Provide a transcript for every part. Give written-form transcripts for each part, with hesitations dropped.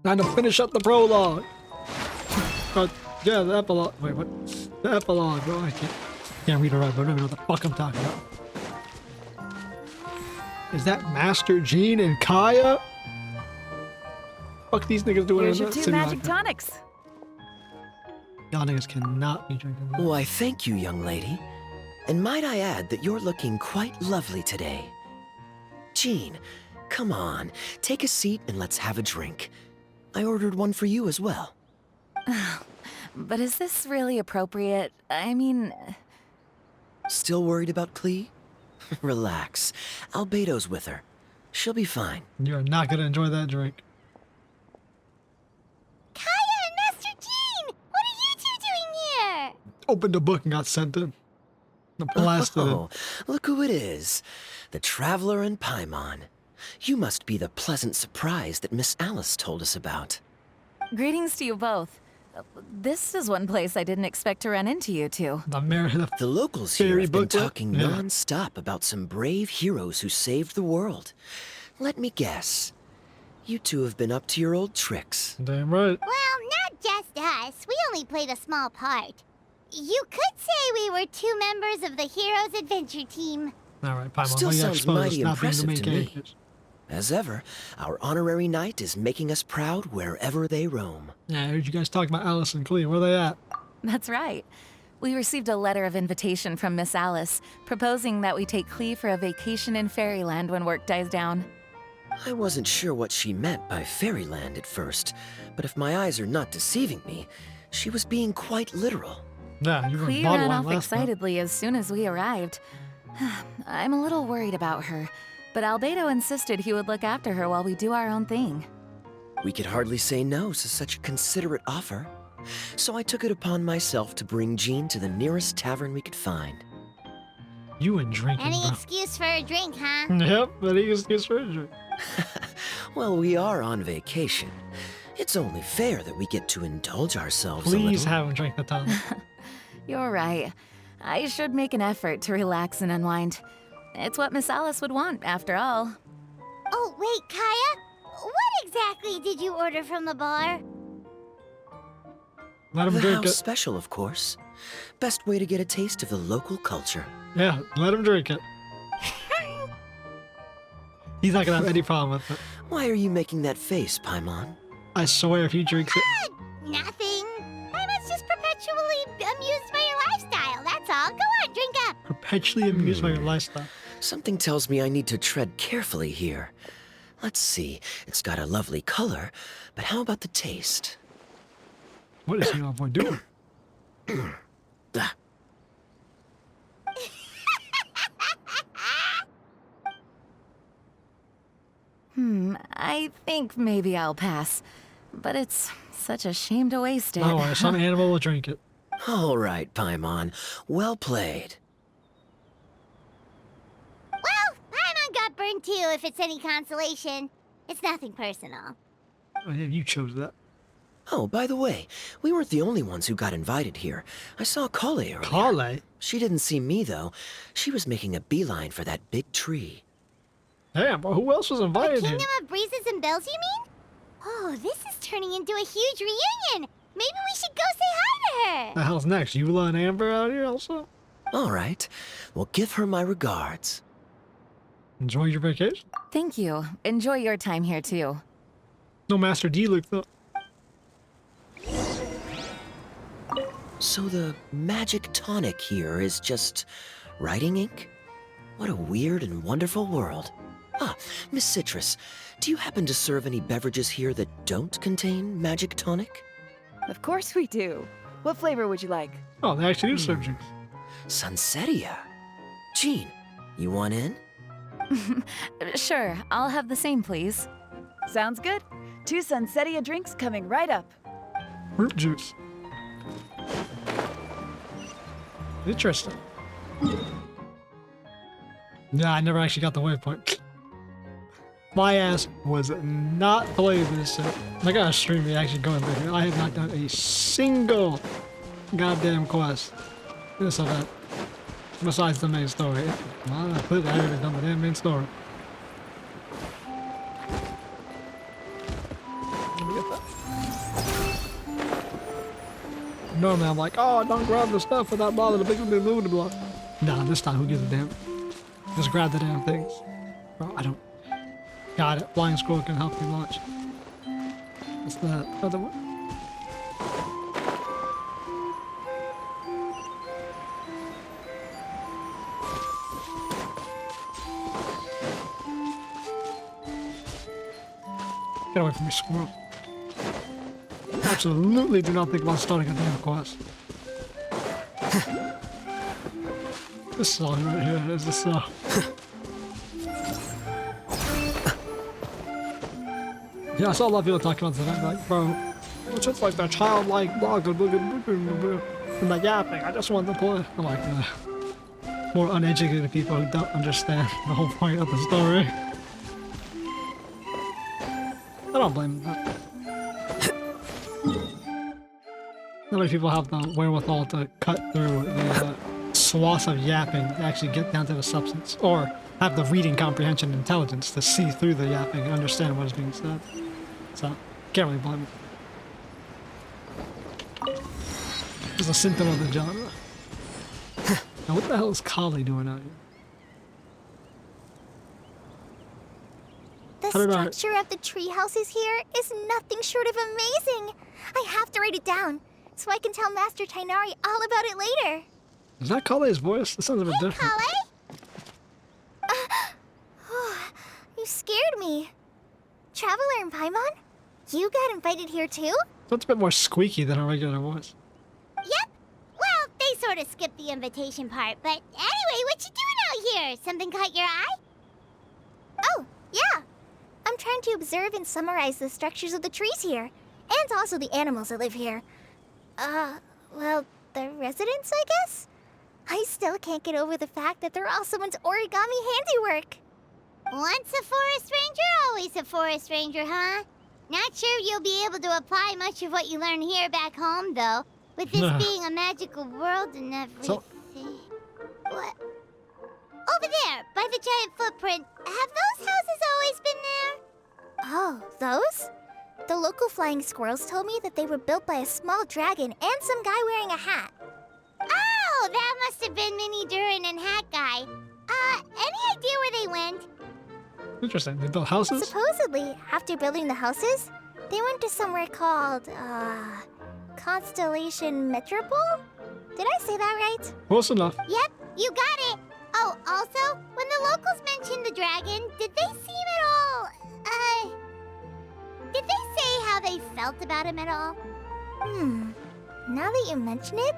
Time to finish up the prologue. Yeah, the epilogue. Wait, what? The epilogue. Oh, I can't read it right, but I don't know what the fuck I'm talking about. Is that Master Jean and Kaya? Fuck these niggas doing Here's in your that 2 city magic like that. tonics. Y'all niggas cannot be drinking that. Why, thank you, young lady. And might I add that you're looking quite lovely today. Jean, come on, take a seat and let's have a drink. I ordered one for you as well. But is this really appropriate? I mean... Still worried about Klee? Relax. Albedo's with her. She'll be fine. You're not gonna enjoy that drink. Kaya and Master Jean! What are you two doing here? Opened the book and got sent in. Blasted it. Oh, look who it is. The Traveler and Paimon. You must be the pleasant surprise that Miss Alice told us about. Greetings to you both. This is one place I didn't expect to run into you two. The locals here Fairy have been booklet? talking Yeah. non-stop about some brave heroes who saved the world. Let me guess. You two have been up to your old tricks. Damn right. Well, not just us. We only played a small part. You could say we were 2 members of the Heroes Adventure Team. Alright, Paimon, Still why you sounds expose us mighty not being the impressive main to me. characters? As ever, our honorary knight is making us proud wherever they roam. Yeah, I heard you guys talk about Alice and Klee. Where they at? That's right. We received a letter of invitation from Miss Alice, proposing that we take Klee for a vacation in Fairyland when work dies down. I wasn't sure what she meant by fairyland at first, but if my eyes are not deceiving me, she was being quite literal. Yeah, you were Klee bottle ran wine off last time. excitedly as soon as we arrived. I'm a little worried about her, but Albedo insisted he would look after her while we do our own thing. We could hardly say no to such a considerate offer, so I took it upon myself to bring Jean to the nearest tavern we could find. You and drinking, Any bro. excuse for a drink, huh? Yep, any excuse for a drink. Well, we are on vacation. It's only fair that we get to indulge ourselves a Please little. have a drink the time. You're right. I should make an effort to relax and unwind. It's what Miss Alice would want, after all. Oh, wait, Kaya? What exactly did you order from the bar? Let him The drink house it. special, of course. Best way to get a taste of the local culture. Yeah, let him drink it. He's not gonna have any problem with it. Why are you making that face, Paimon? I swear if he drinks it. Nothing. Paimon's just perpetually amused by your lifestyle, that's all. Go on, drink up. Perpetually amused by your lifestyle. Something tells me I need to tread carefully here. Let's see, it's got a lovely color, but how about the taste? What is he on boy doing? Ah, I think maybe I'll pass. But it's such a shame to waste it. Don't worry, some animal will drink it. all right, Paimon. Well played. Well, Paimon got burned too, if it's any consolation. It's nothing personal. Oh, yeah, you chose that. Oh, by the way, we weren't the only ones who got invited here. I saw 𝐂𝐿𝐿 earlier. 𝐂𝐿𝐿? She didn't see me, though. She was making a beeline for that big tree. Damn, bro, who else was The invited here? Kingdom of Breezes and Bells, you mean? Oh, this is turning into a huge reunion. Maybe we should go say hi to her. The hell's next? Eula and Amber out here also? All right. Well, give her my regards. Enjoy your vacation. Thank you. Enjoy your time here, too. No Master D looked up. So the magic tonic here is just writing ink? What a weird and wonderful world. Ah, Miss Citrus, do you happen to serve any beverages here that don't contain magic tonic? Of course we do. What flavor would you like? Oh, they actually do serve drinks. Sunsetia. Jean, you want in? Sure, I'll have the same, please. Sounds good. 2 Sunsetia drinks coming right up. Fruit juice. Interesting. Yeah, I never actually got the waypoint. My ass was not playing this shit. I got a stream me actually going through here. I have not done a single goddamn quest this event. Besides the main story. Well, I haven't done the damn main story. Let me get that. Normally I'm like, oh, don't grab the stuff without bothering the big blah blah blah. Nah, this time who gives a damn? Just grab the damn things. Bro, I don't. Got it. Flying squirrel can help me launch. What's that? Other one? Get away from me, squirrel. Absolutely do not think about starting a damn quest. This song right here is the song. Yeah, I saw a lot of people talking about that. Like, bro, it's just like that childlike blah blah blah blah blah and like yapping. I just want to play. I'm like, more uneducated people who don't understand the whole point of the story. I don't blame them. Not many people have the wherewithal to cut through the swaths of yapping to actually get down to the substance, or have the reading comprehension intelligence to see through the yapping and understand what is being said. So, can't really blame them. It's a symptom of the genre. Now, what the hell is Kali doing out here? The structure of the tree houses here is nothing short of amazing. I have to write it down so I can tell Master Tighnari all about it later. Is that Kali's voice? That sounds a bit different. Kali? You scared me. Traveler in Paimon? You got invited here too? That's a bit more squeaky than a regular voice. Yep. Well, they sort of skipped the invitation part, but anyway, what you doing out here? Something caught your eye? Oh, yeah. I'm trying to observe and summarize the structures of the trees here, and also the animals that live here. Well, the residents, I guess? I still can't get over the fact that they're all someone's origami handiwork. Once a forest ranger, always a forest ranger, huh? Not sure you'll be able to apply much of what you learn here back home, though. With this being a magical world and everything. What? Over there, by the giant footprint. Have those houses always been there? Oh, those? The local flying squirrels told me that they were built by a small dragon and some guy wearing a hat. Oh, that must have been Mini Durin and Hat Guy. Any idea where they went? Interesting. They built houses? Supposedly, after building the houses, they went to somewhere called, Constellation Metropole? Did I say that right? Close enough. Yep, you got it. Oh, also, when the locals mentioned the dragon, did they seem at all, did they say how they felt about him at all? Now that you mention it,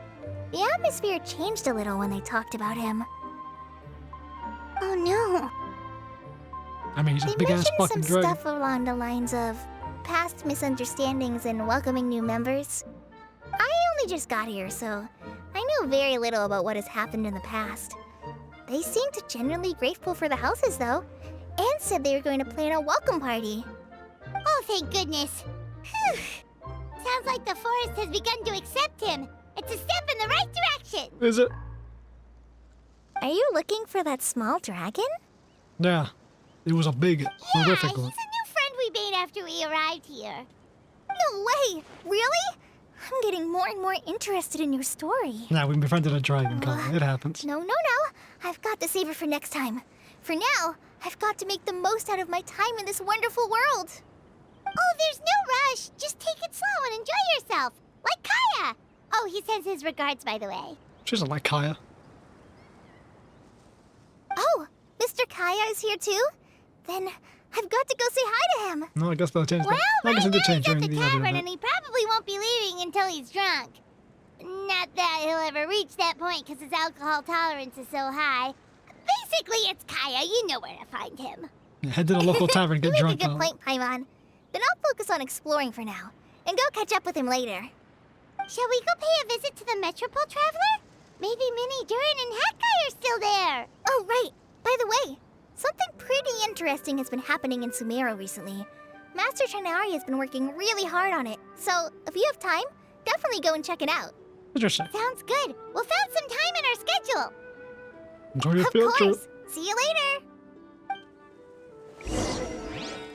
the atmosphere changed a little when they talked about him. Oh no. I mean, he's a They big ass mentioned fucking some dragon. stuff along the lines of past misunderstandings and welcoming new members. I only just got here, so I know very little about what has happened in the past. They seemed genuinely grateful for the houses, though, and said they were going to plan a welcome party. Oh, thank goodness. Whew. Sounds like the forest has begun to accept him. It's a step in the right direction. Is it? Are you looking for that small dragon? Yeah. It was a big, horrific He's one. a new friend we made after we arrived here. No way! Really? I'm getting more and more interested in your story. Nah, we befriended a dragon, Kali. It happens. No. I've got to save it for next time. For now, I've got to make the most out of my time in this wonderful world. Oh, there's no rush. Just take it slow and enjoy yourself. Like Kaya. Oh, he sends his regards, by the way. She doesn't like Kaya. Oh, Mr. Kaya is here too? Then I've got to go say hi to him. No, I guess they'll change Well, that. I right guess now it did change he's at during the the other tavern, event. and he probably won't be leaving until he's drunk. Not that he'll ever reach that point, because his alcohol tolerance is so high. Basically, it's Kaya. You know where to find him. Yeah, head to the local tavern, get You drunk. make a good Kali. point, Paimon. Then I'll focus on exploring for now, and go catch up with him later. Shall we go pay a visit to the Metropole, Traveler? Maybe Mini Durin and Hat Guy are still there. Oh, right. By the way, something pretty interesting has been happening in Sumeru recently. Master Tighnari has been working really hard on it, so if you have time, definitely go and check it out. Interesting. Sounds good. We'll find some time in our schedule. Enjoy your Of field trip. course. See you later.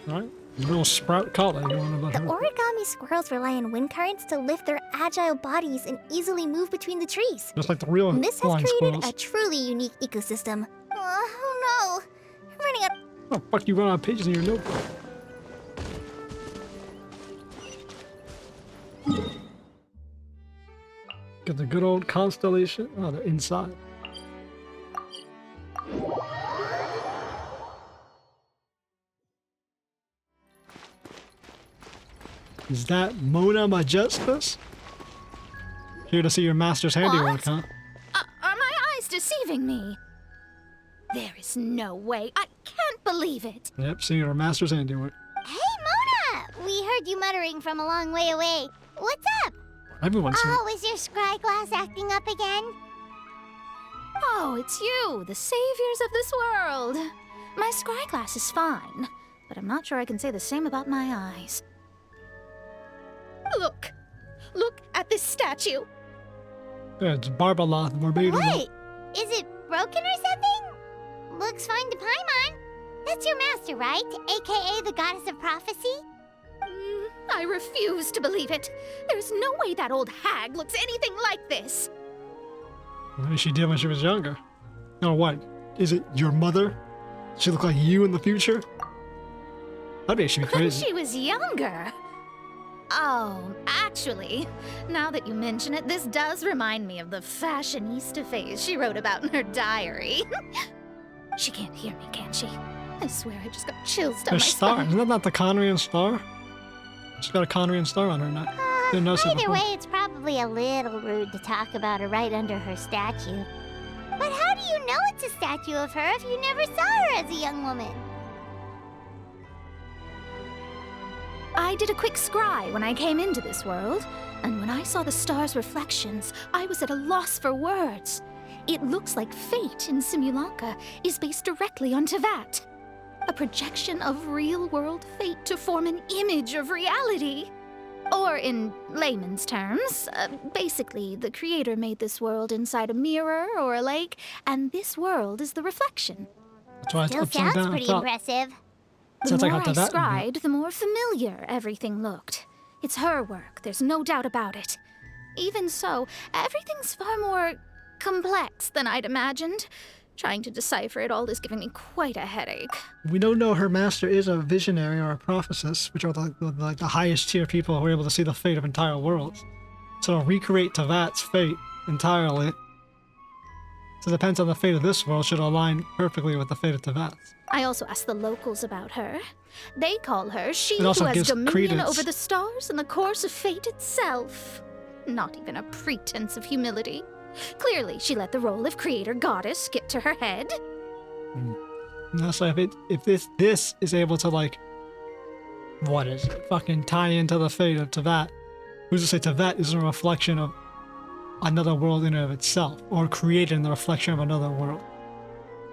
Alright. Little sprout collar, you want about The her? origami squirrels rely on wind currents to lift their agile bodies and easily move between the trees. Just like the real This has flying created squirrels. a truly unique ecosystem. Oh no! I'm running out. Oh, fuck, you run out of pages in your notebook. Get the good old constellation. Oh, they're inside. Is that Mona Majestus? Here to see your master's handiwork, huh? Are my eyes deceiving me? There is no way. I can't believe it. Yep, see your master's handiwork. Hey, Mona! We heard you muttering from a long way away. What's up? Everyone's seen it. Oh, is your scry glass acting up again? Oh, it's you, the saviors of this world. My scry glass is fine, but I'm not sure I can say the same about my eyes. Look. Look at this statue. Yeah, it's Barbaloth, Barbados. What? Is it broken or something? Looks fine to Paimon. That's your master, right? AKA the goddess of prophecy? I refuse to believe it. There's no way that old hag looks anything like this. Maybe she did when she was younger. Or what? Is it your mother? Does she look like you in the future? That'd be actually When crazy. she was younger. Oh, actually, now that you mention it, this does remind me of the fashionista phase she wrote about in her diary. She can't hear me, can she? I swear I just got chills down Her my star. spine. Isn't that not the Conrian star? She's got a Conrian star on her neck. Didn't notice it Either before. way, it's probably a little rude to talk about her right under her statue. But how do you know it's a statue of her if you never saw her as a young woman? I did a quick scry when I came into this world, and when I saw the star's reflections, I was at a loss for words. It looks like fate in Simulanka is based directly on Tevat. A projection of real-world fate to form an image of reality. Or in layman's terms, basically, the creator made this world inside a mirror or a lake, and this world is the reflection. That's why it's Still upside sounds down. pretty top. impressive. The Sounds like more how I Tevat would be. scried, the more familiar everything looked. It's her work, there's no doubt about it. Even so, everything's far more complex than I'd imagined. Trying to decipher it all is giving me quite a headache. We don't know her master is a visionary or a prophetess, which are like the highest tier people who are able to see the fate of entire worlds. So to recreate Tevat's fate entirely, so it depends on the fate of this world, should align perfectly with the fate of Tevat's. I also asked the locals about her. They call her she It who also has gives dominion credence. over the stars and the course of fate itself. Not even a pretense of humility. Clearly, she let the role of creator goddess skip to her head. No, so if this is able to, like, what is it, fucking tie into the fate of Tevat, who's to say Tevat isn't a reflection of another world in and of itself, or created in the reflection of another world?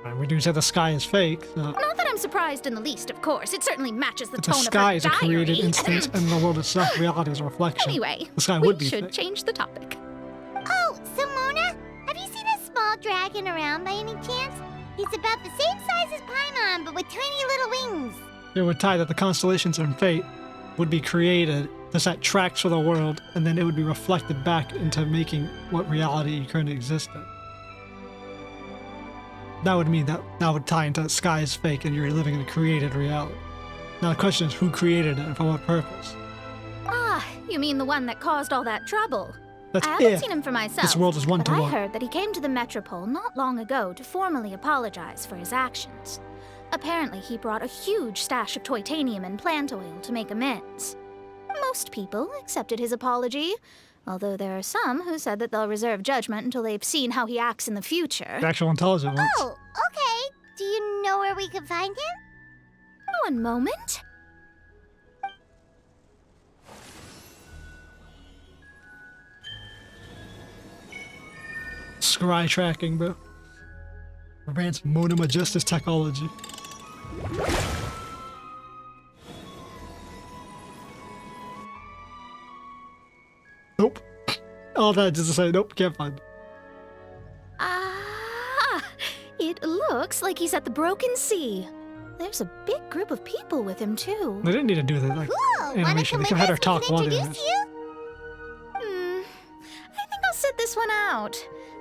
Right, we do say the sky is fake, so Not that I'm surprised in the least, of course. It certainly matches the but the tone sky of is her a created diary. instance, and the world itself, reality is a reflection. Anyway, the sky we would be should fake. change the topic. Oh, so Mona, have you seen a small dragon around by any chance? He's about the same size as Paimon, but with tiny little wings. It would tie that the constellations and fate would be created to set tracks for the world, and then it would be reflected back into making what reality currently existed. That would mean that would tie into sky is fake and you're living in a created reality. Now the question is who created it and for what purpose? Ah, you mean the one that caused all that trouble? That's I haven't if seen him for myself. this world is one but to I one. heard that he came to the Metropole not long ago to formally apologize for his actions. Apparently, he brought a huge stash of Toitanium and plant oil to make amends. Most people accepted his apology, although there are some who said that they'll reserve judgment until they've seen how he acts in the future. The actual intelligent ones. Oh, okay. Do you know where we can find him? One moment. Scry tracking, bro. Advanced Mona Majestus technology. Nope. All that just to say, nope, can't find. Ah, it looks like he's at the Broken Sea. There's a big group of people with him, too. They didn't need to do that. Like, Cool. Wanna animation. come They could with have had her us? We talk can while introduce they you? I think I'll sit this one out.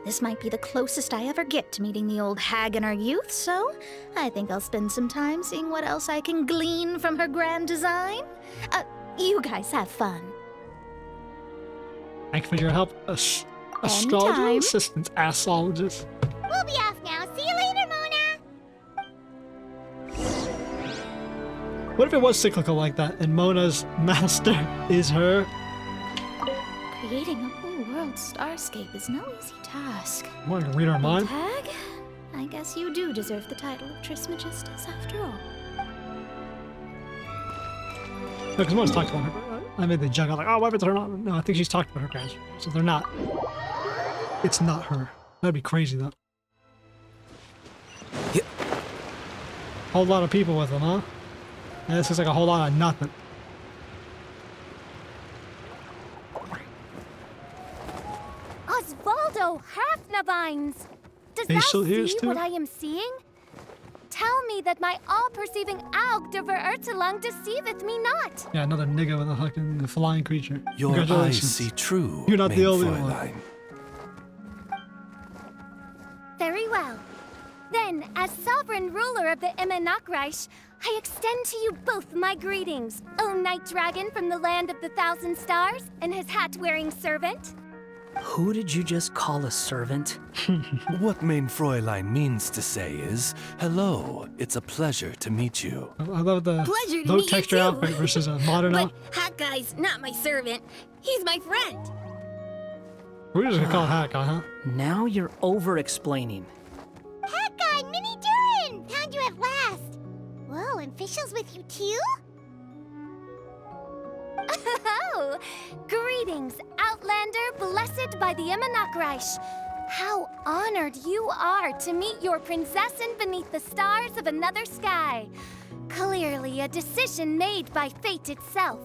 This might be the closest I ever get to meeting the old hag in her youth, so I think I'll spend some time seeing what else I can glean from her grand design. You guys have fun. Thanks for your help, astrologer Anytime. assistant, assologist. We'll be off now. See you later, Mona. What if it was cyclical like that, and Mona's master is her? Creating a whole world starscape is no easy task. Want to read our mind? Hag, I guess you do deserve the title of Trismegistus after all. No, because Mona's talked about her. I made the joke. I was like, oh, what if they're not? No, I think she's talked about her grandchildren. So they're not. It's not her. That'd be crazy, though. Yeah. Whole lot of people with them, huh? Yeah, this looks like a whole lot of nothing. Osvaldo Hafnavines! Does Facial thou hairs see too? what I am seeing? Tell me that my all-perceiving 𝐂𝐻𝐿𝐷𝐿 deceiveth me not. Yeah, another nigga with a fucking flying creature. Your eyes Congratulations. see true, You're not the main only one. Fräulein. Very well. Then, as sovereign ruler of the 𝐿𝐻𝐿𝐷𝐿, I extend to you both my greetings, O Night Dragon from the land of the Thousand Stars and his hat-wearing servant. Who did you just call a servant? What main Fräulein means to say is, hello, it's a pleasure to meet you. I love the Pleasure to low meet you texture too. outfit versus a modern But outfit. Hat Guy's not my servant. He's my friend. We're just gonna call it Hat Guy, huh? Now you're over-explaining. Hat guy, Minnie Durin! Found you at last. Whoa, and Fischl's with you too? Oh, greetings, Outlander blessed by the 𝐿𝐻𝐿𝐷𝐿. How honored you are to meet your prinzessin beneath the stars of another sky. Clearly a decision made by fate itself.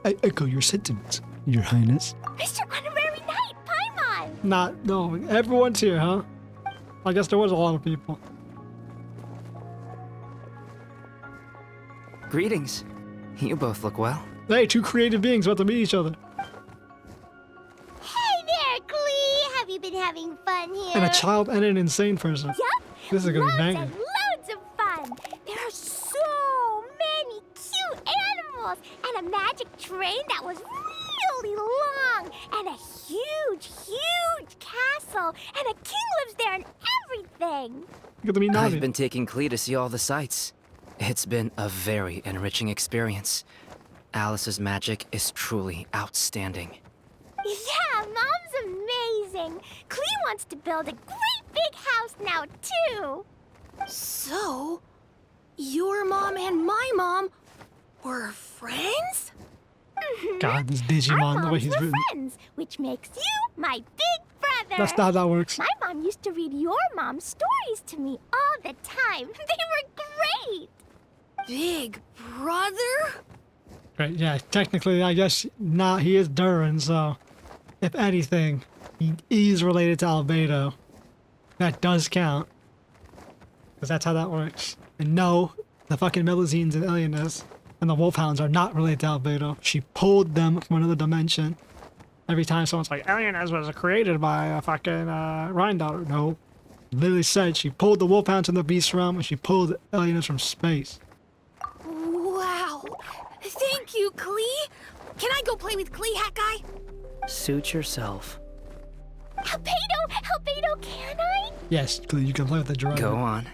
I echo your sentiments, Your Highness. Mr. Honorary Knight, Paimon! Not, no, everyone's here, huh? I guess there was a lot of people. Greetings. You both look well. Hey, two creative beings about to meet each other. Hey there, Klee! Have you been having fun here? And a child and an insane person. Yup! This is gonna be loads banging. and loads of fun! There are so many cute animals! And a magic train that was really long! And a huge, huge castle! And a king lives there and everything! You get to meet I've Navi. been taking 𝐿𝐷𝐿 to see all the sights. It's been a very enriching experience. Alice's magic is truly outstanding. Yeah, Mom's amazing! Klee wants to build a great big house now, too! So, your mom and my mom were friends? God, this Our Digimon, the way moms he's were written. friends, which makes you my big brother! That's not how that works. My mom used to read your mom's stories to me all the time. They were great! Big brother? Right, yeah, technically, I guess not. He is Durin, so if anything, he is related to Albedo. That does count. Because that's how that works. And no, the fucking Melusines and Ilianas and the Wolfhounds are not related to Albedo. She pulled them from another dimension. Every time someone's like, Ilianas was created by a fucking Rhine-daughter. No. Literally said she pulled the Wolfhounds from the Beast Realm and she pulled Ilianas from space. Wow. Thank you, Klee. Can I go play with Klee, Hat Guy? Suit yourself. Albedo, can I? Yes, you can play with the dragon. Go on.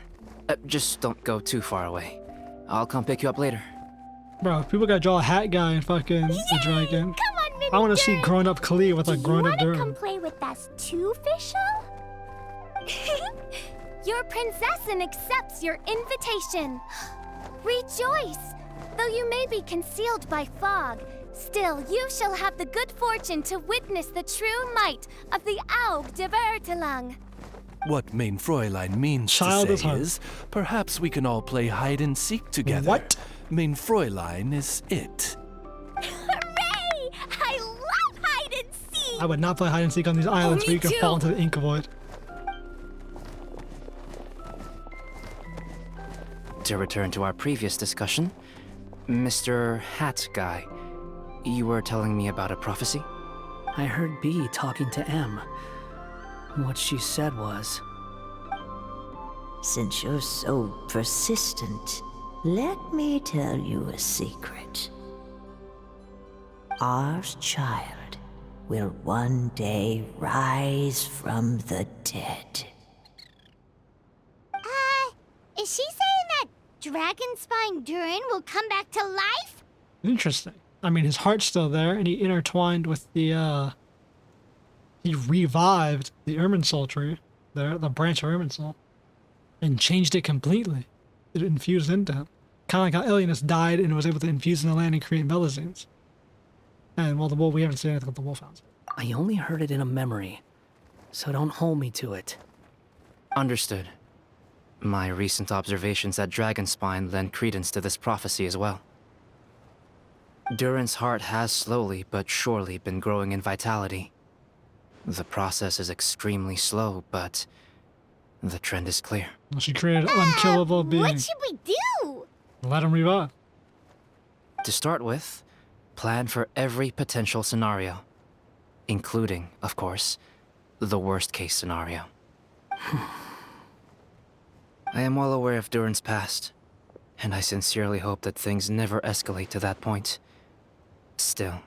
Just don't go too far away. I'll come pick you up later. Bro, people gotta draw a Hat Guy and fucking the dragon. Come on, Minnie I want to see Durin. grown-up Klee with a Do you grown-up want to come Durin. play with us too, Fischl? Your prinzessin accepts your invitation. Rejoice! Though you may be concealed by fog, still you shall have the good fortune to witness the true might of the 𝐂𝐻𝐿𝐷𝐿. What main Fräulein means Child to is say hard. is, perhaps we can all play hide and seek together. What? Main Fräulein is it. Hooray! I love hide and seek! I would not play hide and seek on these islands where me you can too. fall into the ink void. To return to our previous discussion, Mr. Hat Guy, you were telling me about a prophecy? I heard B talking to M. What she said was, Since you're so persistent, let me tell you a secret. Our child will one day rise from the dead. Is she saying that Dragon Spine Durin will come back to life? Interesting. I mean, his heart's still there, and he intertwined with the, he revived the Irminsul tree there, the branch of Irminsul, and changed it completely. It infused into him. Kind of like how Alienus died and was able to infuse in the land and create Melazines. And, well, the wolf, we haven't seen anything with the wolfhounds. I only heard it in a memory, so don't hold me to it. Understood. My recent observations at Dragonspine lend credence to this prophecy as well. Durin's heart has slowly but surely been growing in vitality. The process is extremely slow, but the trend is clear. Well, she created an unkillable being. What should we do? Let him revive. To start with, plan for every potential scenario, including, of course, the worst-case scenario. I am well aware of Durin's past, and I sincerely hope that things never escalate to that point. Still,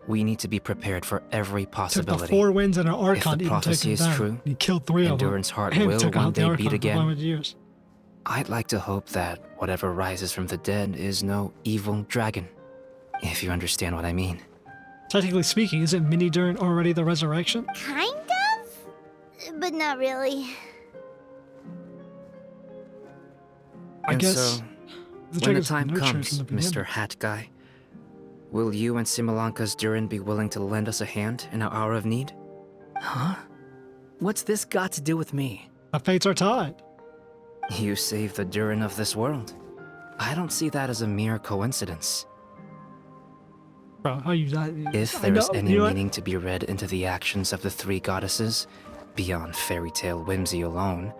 we need to be prepared for every possibility. Took the 4 wins and an Archon if the to even take prophecy him is down. true, He killed 3 of them. Durin's heart And will took one out the day Archon beat for again. 500 years. I'd like to hope that whatever rises from the dead is no evil dragon, if you understand what I mean. Technically speaking, isn't Mini Durin already the resurrection? Kind of? But not really. I guess So, the when the dragon's time nurtured comes, from the beginning. Mr. Hat Guy, will you and Simulanka's Durin be willing to lend us a hand in our hour of need? Huh? What's this got to do with me? The fates are tied. You saved the Durin of this world. I don't see that as a mere coincidence. Bro, how you die? If there is any meaning to be read into the actions of the 3 goddesses, beyond fairy tale whimsy alone,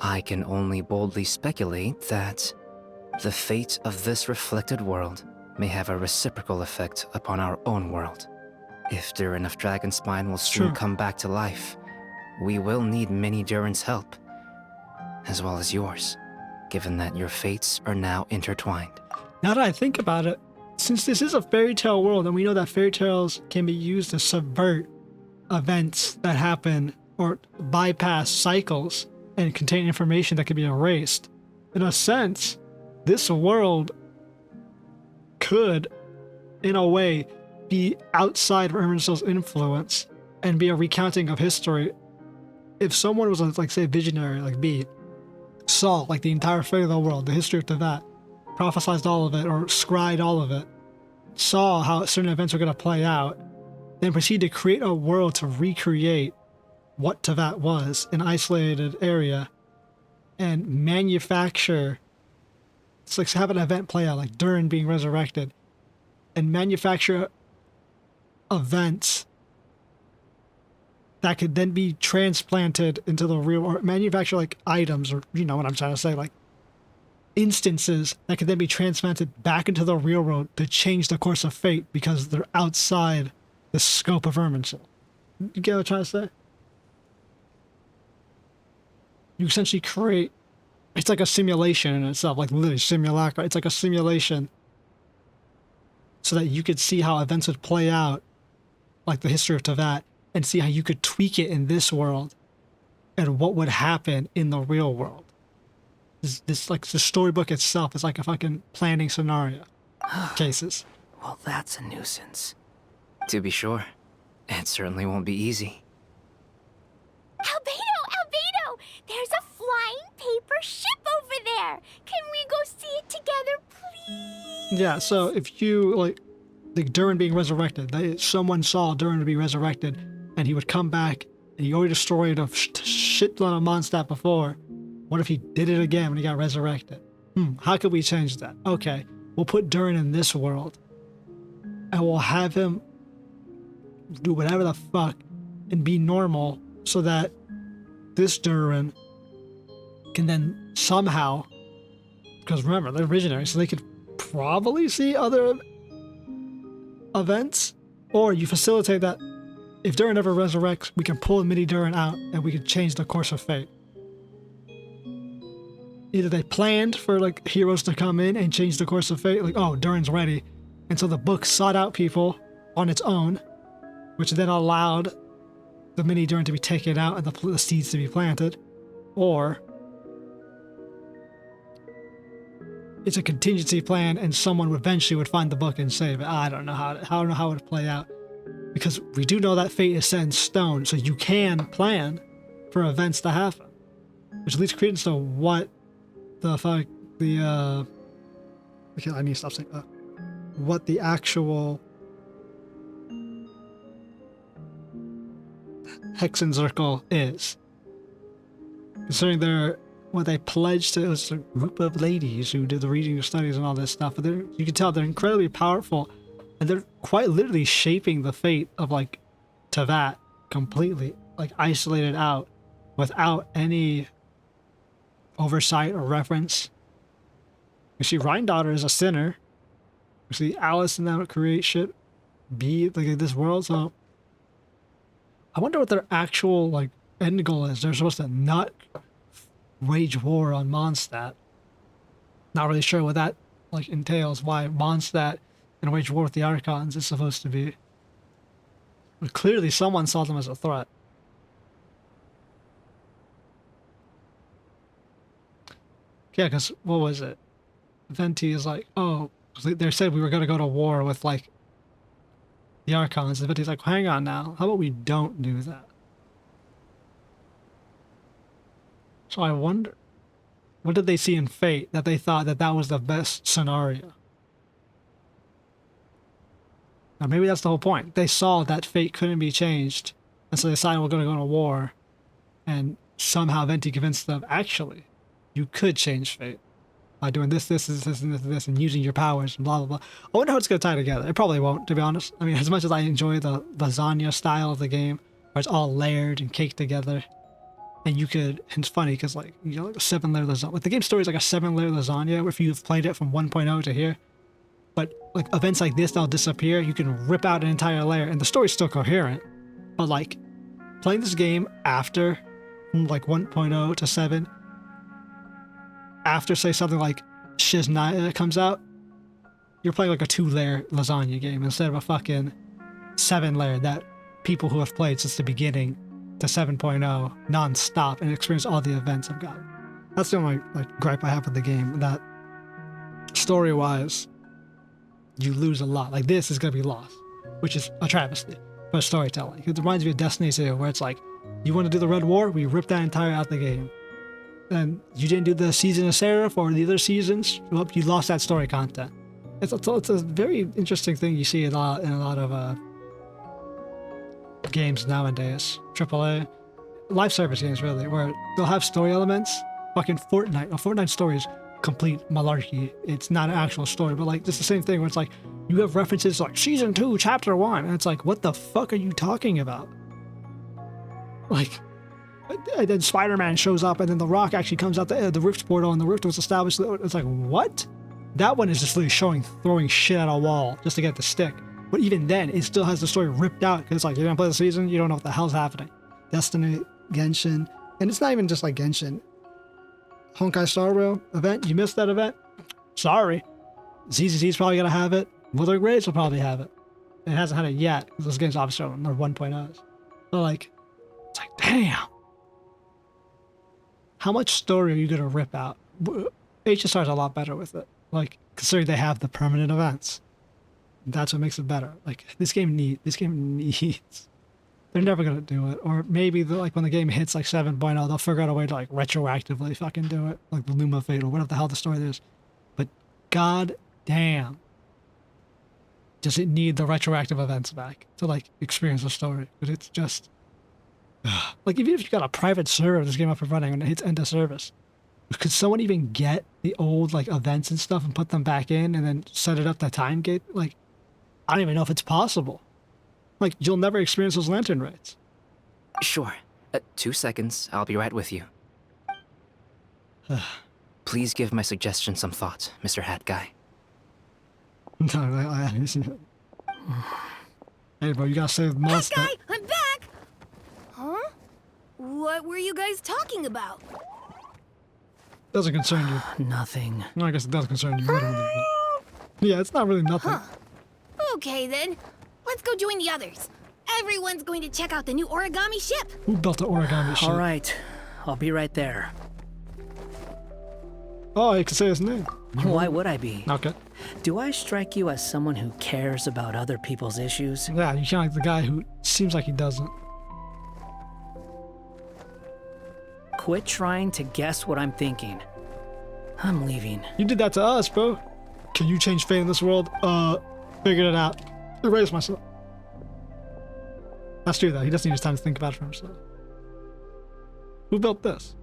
I can only boldly speculate that the fate of this reflected world may have a reciprocal effect upon our own world. If Durin of Dragonspine will soon come back to life, we will need many Durin's help, as well as yours, given that your fates are now intertwined. Now that I think about it, since this is a fairy tale world, and we know that fairy tales can be used to subvert events that happen or bypass cycles and contain information that can be erased, in a sense, this world could, in a way, be outside of Irminsul's influence and be a recounting of history. If someone was, like, say, visionary, like B, saw, like, the entire fairy tale world, the history of Tevat, prophesized all of it, or scried all of it, saw how certain events were going to play out, then proceed to create a world to recreate what Tevat was, an isolated area, and manufacture, it's like have an event play out, like Durin being resurrected, and manufacture events that could then be transplanted into the real, or manufacture like items, or you know what I'm trying to say, like instances that could then be transplanted back into the real world to change the course of fate because they're outside the scope of Irminsul. You get what I'm trying to say? You essentially create, it's like a simulation in itself, like literally simulacra. It's like a simulation so that you could see how events would play out, like the history of Tevat, and see how you could tweak it in this world and what would happen in the real world. This like the storybook itself is like a fucking planning scenario cases. Well, that's a nuisance. To be sure, it certainly won't be easy. Albedo! There's a flying paper ship over there! Can we go see it together, please? Yeah, so if you, like Durin being resurrected, someone saw Durin to be resurrected, and he would come back, and he already destroyed a shitload of Mondstadt before. What if he did it again when he got resurrected? How could we change that? Okay, we'll put Durin in this world, and we'll have him do whatever the fuck and be normal so that this Durin can then somehow because remember, they're visionaries, so they could probably see other events, or you facilitate that. If Durin ever resurrects, we can pull Mini Durin out and we can change the course of fate. Either they planned for like heroes to come in and change the course of fate, like, oh, Durin's ready. And so the book sought out people on its own, which then allowed the Mini Durin to be taken out and the seeds to be planted. Or it's a contingency plan and someone eventually would find the book and save it. I don't know how it would play out. Because we do know that fate is set in stone, so you can plan for events to happen. Which leads credence to what the fuck, okay, I need to stop saying what the actual 𝐏𝐋𝐀𝐘𝐓𝐇 is. Considering what they pledged to, it was a group of ladies who did the reading of studies and all this stuff, but you can tell they're incredibly powerful. And they're quite literally shaping the fate of, like, Teyvat completely, like, isolated out, without any oversight or reference. You see, Rhine-Daughter is a sinner. You see, Alice and them create shit, be like this world. So, I wonder what their actual, like, end goal is. They're supposed to not wage war on Mondstadt. Not really sure what that, like, entails. Why Mondstadt and wage war with the Archons is supposed to be. But clearly someone saw them as a threat. Yeah, because what was it? Venti is like, oh, they said we were going to go to war with, like, the Archons. And Venti's like, hang on now. How about we don't do that? So I wonder, what did they see in Fate that they thought that that was the best scenario? Now, maybe that's the whole point. They saw that fate couldn't be changed, and so they decided we're going to go to war. And somehow Venti convinced them, actually, you could change fate by doing this, and using your powers, and blah, blah, blah. I wonder how it's going to tie together. It probably won't, to be honest. I mean, as much as I enjoy the lasagna style of the game, where it's all layered and caked together, and you could, and it's funny, because, like, you know, like a 7-layer lasagna. Like, the game story is like a 7-layer lasagna, if you've played it from 1.0 to here. But, like, events like this that'll disappear, you can rip out an entire layer, and the story's still coherent. But, like, playing this game after, like, 1.0 to 7, after, say, something like Shiznaya comes out, you're playing, like, a 2-layer lasagna game instead of a fucking 7-layer that people who have played since the beginning to 7.0 non-stop and experience all the events I've got. That's the only, like, gripe I have with the game, that story-wise, you lose a lot. Like, this is going to be lost, which is a travesty for storytelling. It reminds me of Destiny 2, where it's like, you want to do the Red War? We rip that entire out the game. And you didn't do the Season of Seraph or the other seasons, well, you lost that story content. It's a very interesting thing you see in a lot of games nowadays. AAA. Live service games, really, where they'll have story elements. Fucking Fortnite. A Fortnite story is complete malarkey. It's not an actual story, but, like, it's the same thing where it's like, you have references to, like, Season 2, Chapter 1, and it's like, what the fuck are you talking about? Like, and then Spider-Man shows up, and then The Rock actually comes out the Rift portal, and the Rift was established. It's like, what? That one is just literally throwing shit at a wall just to get the stick. But even then, it still has the story ripped out, because it's like, you're gonna play the season, you don't know what the hell's happening. Destiny, Genshin, and it's not even just like Genshin. Honkai Star Rail event, you missed that event? Sorry. ZZZ's probably gonna have it. Wuthering Waves will probably have it. It hasn't had it yet, because those games obviously are 1.0s. But, like, it's like, damn. How much story are you gonna rip out? HSR's a lot better with it. Like, considering they have the permanent events. That's what makes it better. Like, this game needs. They're never gonna do it. Or maybe, like, when the game hits, like, 7.0, they'll figure out a way to, like, retroactively fucking do it. Like the Luma Fate or whatever the hell the story is. But, god damn. Does it need the retroactive events back to, like, experience the story? But it's just... like, even if you got a private server of this game up and running when it hits end of service, could someone even get the old, like, events and stuff and put them back in and then set it up to time gate? Like, I don't even know if it's possible. Like, you'll never experience those lantern raids. Sure. 2 seconds. I'll be right with you. Please give my suggestion some thought, Mr. Hat Guy. Hey, bro, you gotta save the monster. Hat Guy, I'm back! Huh? What were you guys talking about? Doesn't concern you. Nothing. No, I guess it does concern you. Yeah, it's not really nothing. Huh. Okay then, let's go join the others. Everyone's going to check out the new origami ship. Who built the origami ship? All right, I'll be right there. Oh, you can say his name. Why would I be? Okay. Do I strike you as someone who cares about other people's issues? Yeah, you sound like the guy who seems like he doesn't. Quit trying to guess what I'm thinking. I'm leaving. You did that to us, bro. Can you change fate in this world? Figured it out. Erase myself. That's true, though. He doesn't need his time to think about it for himself. Who built this?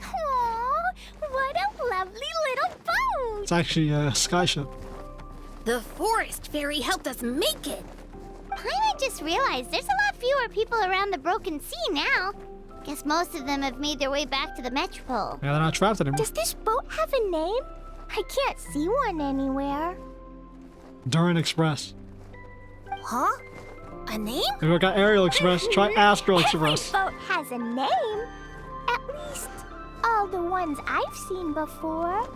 Aww, what a lovely little boat! It's actually a sky ship. The forest fairy helped us make it. Paimon just realized there's a lot fewer people around the Broken Sea now. Guess most of them have made their way back to the Metropole. Yeah, they're not trapped anymore. Does this boat have a name? I can't see one anywhere. Durin Express. Huh? A name? We got Aerial Express. Try Astral Express. Every boat has a name. At least, all the ones I've seen before.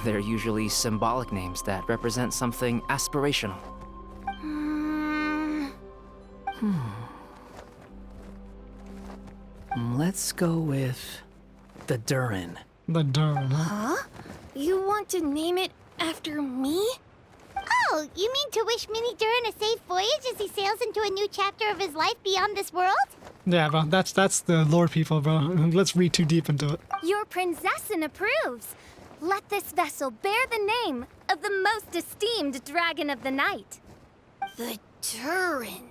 They're usually symbolic names that represent something aspirational. Let's go with the Durin. The Durin, huh? Huh? You want to name it after me? Oh, you mean to wish Mini Durin a safe voyage as he sails into a new chapter of his life beyond this world? Yeah, bro. That's the lore people, bro. Let's read too deep into it. Your princessin approves. Let this vessel bear the name of the most esteemed dragon of the night. The Durin.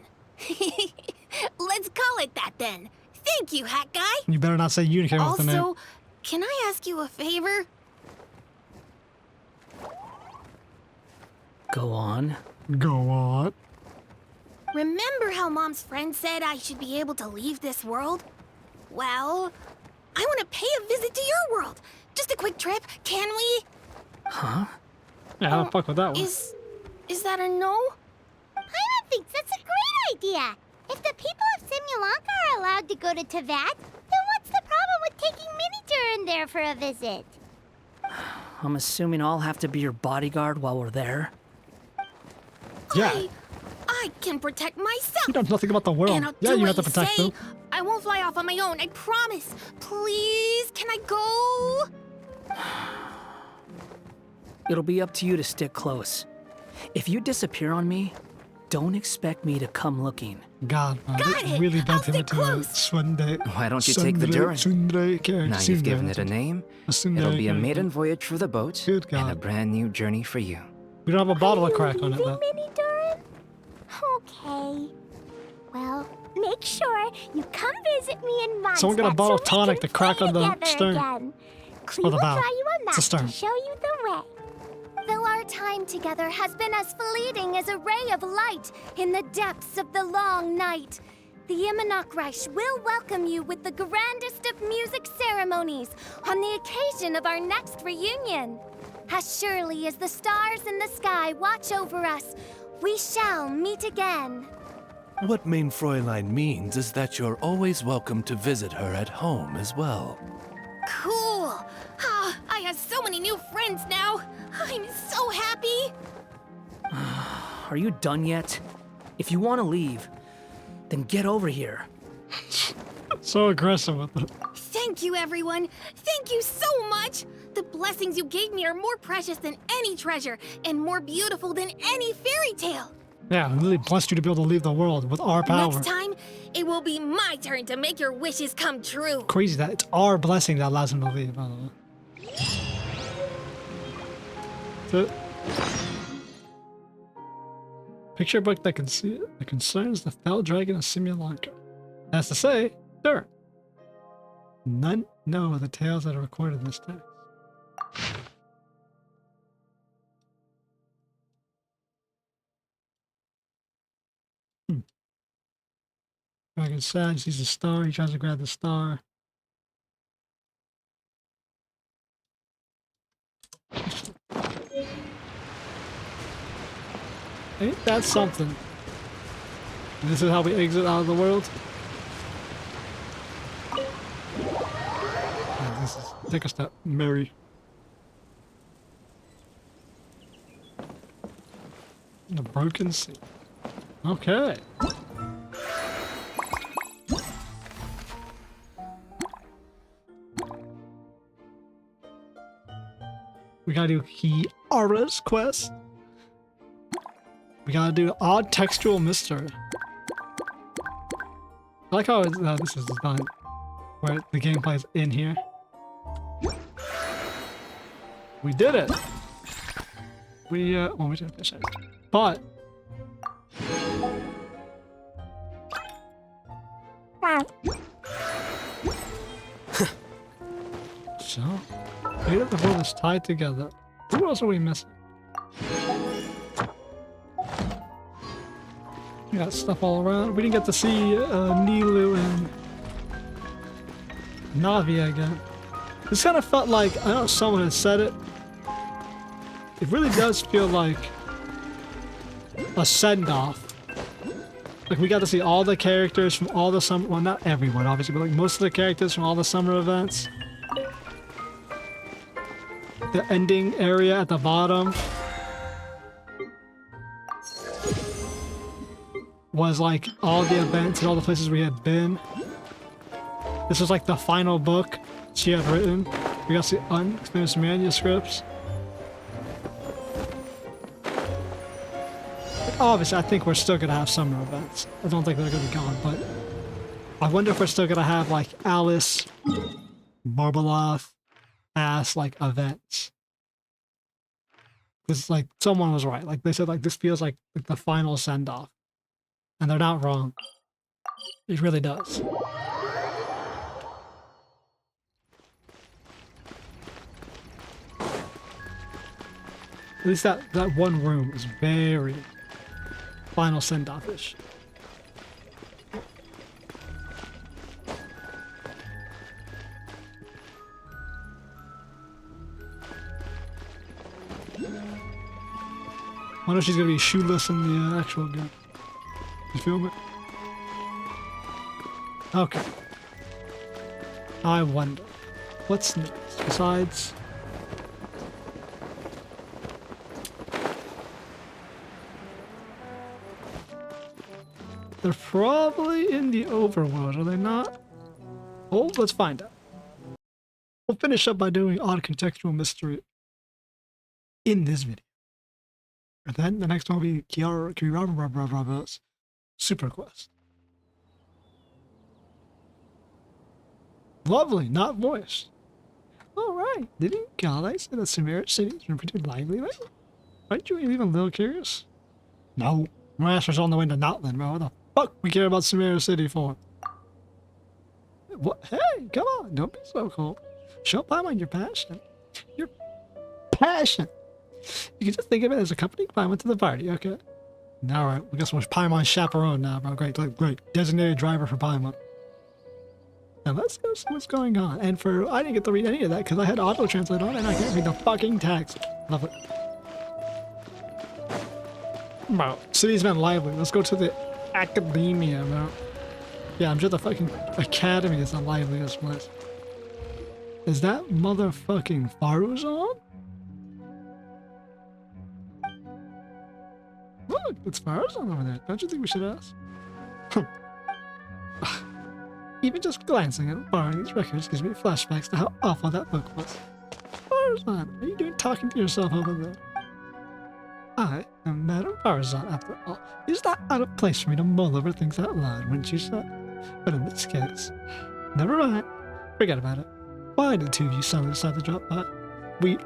Let's call it that then. Thank you, Hat Guy. You better not say you came up with the name. Also, can I ask you a favor? Go on. Go on. Remember how Mom's friend said I should be able to leave this world? Well, I want to pay a visit to your world. Just a quick trip, can we? Huh? Yeah, how the fuck with that one? Is that a no? Paimon thinks that's a great idea. If the people of Simulanka are allowed to go to Teyvat, then what's the problem with taking Mini Durin there for a visit? I'm assuming I'll have to be your bodyguard while we're there. Yeah. I can protect myself. You know nothing about the world. And I'll Yeah, do you what have to protect say. them. I won't fly off on my own, I promise. Please, can I go? It'll be up to you to stick close. If you disappear on me, don't expect me to come looking. God, man, it really bent him into a Sunday. Why don't you take the Durin? Now you've given it a name. It'll be a maiden voyage for the boat and a brand new journey for you. We don't have a bottle of crack on it, though. Mini Durin? Okay. Well, make sure you come visit me in Mondstadt. Someone get a bottle of so we tonic can to crack play on the together stern. Again. Clee Or the will bow. draw you a It's the map stern. to show you the way. Though our time together has been as fleeting as a ray of light in the depths of the long night, the 𝐿𝐼𝐼 will welcome you with the grandest of music ceremonies on the occasion of our next reunion. As surely as the stars in the sky watch over us, we shall meet again. What Main Fräulein means is that you're always welcome to visit her at home as well. Cool. Ah, I have so many new friends now. I'm so happy. Are you done yet? If you want to leave, then get over here. So aggressive with it. Thank you, everyone. Thank you so much. The blessings you gave me are more precious than any treasure and more beautiful than any fairy tale. Yeah, we really blessed you to be able to leave the world with our power. Next time, it will be my turn to make your wishes come true. Crazy that it's our blessing that allows him to leave. I don't know. So, picture book that concerns the fell dragon of Simulanka. That's to say, sure. None know the tales that are recorded in this text. Dragon sad, sees a star, he tries to grab the star. Ain't that something? And this is how we exit out of the world? Yeah, this is, take a step, Mary. The broken sea. Okay. We gotta do Kiara's quest. We gotta do odd textual mystery. I like how this is done, where the gameplay is in here. We did it. Well, we didn't finish it, but so 8 of the 4 is tied together. Who else are we missing? We got stuff all around. We didn't get to see Nilu and Navi again. This kind of felt like, I know someone had said it, it really does feel like a send-off. Like we got to see all the characters from all the summer, well not everyone obviously, but like most of the characters from all the summer events. The ending area at the bottom was like all the events and all the places we had been. This was like the final book she had written. We got to see unfinished manuscripts. Obviously, I think we're still gonna have summer events. I don't think they're gonna be gone, but I wonder if we're still gonna have like Alice, Barbeloth, as like events. Because like someone was right. Like they said, like this feels like the final send off, and they're not wrong. It really does. At least that one room is very final send-off-ish. I wonder if she's gonna be shoeless in the actual game. You feel me? Okay. I wonder what's next besides. They're probably in the overworld, are they not? Oh, let's find out. We'll finish up by doing odd contextual mystery in this video. And then the next one will be Kiara's Super Quest. Lovely, not voiced. Alright, didn't Gale say that Sumeru City has been pretty lively lately? Aren't you even a little curious? No, Master's on the way to Notland, bro. What the fuck we care about Sumeru City for? What? Hey, come on, don't be so cold. Show Paimon your passion. Your passion. You can just think of it as accompanying Paimon to the party, okay? Alright, we got so much Paimon chaperone now, bro. Great, great. Designated driver for Paimon. Now let's go see what's going on. And I didn't get to read any of that because I had auto-translate on and I can't read the fucking text. Love it. Bro, city's been lively. Let's go to the academia, bro. Yeah, I'm sure the fucking academy is the liveliest place. Is that motherfucking Faruzan? Look, it's Faruzan over there. Don't you think we should ask? Even just glancing at borrowing these records gives me flashbacks to how awful that book was. Faruzan, are you doing talking to yourself over there? I am Madame Faruzan, after all. Is that out of place for me to mull over things out loud, wouldn't you say? But in this case, never mind. Forget about it. Why did the two of you suddenly decide to drop by? We,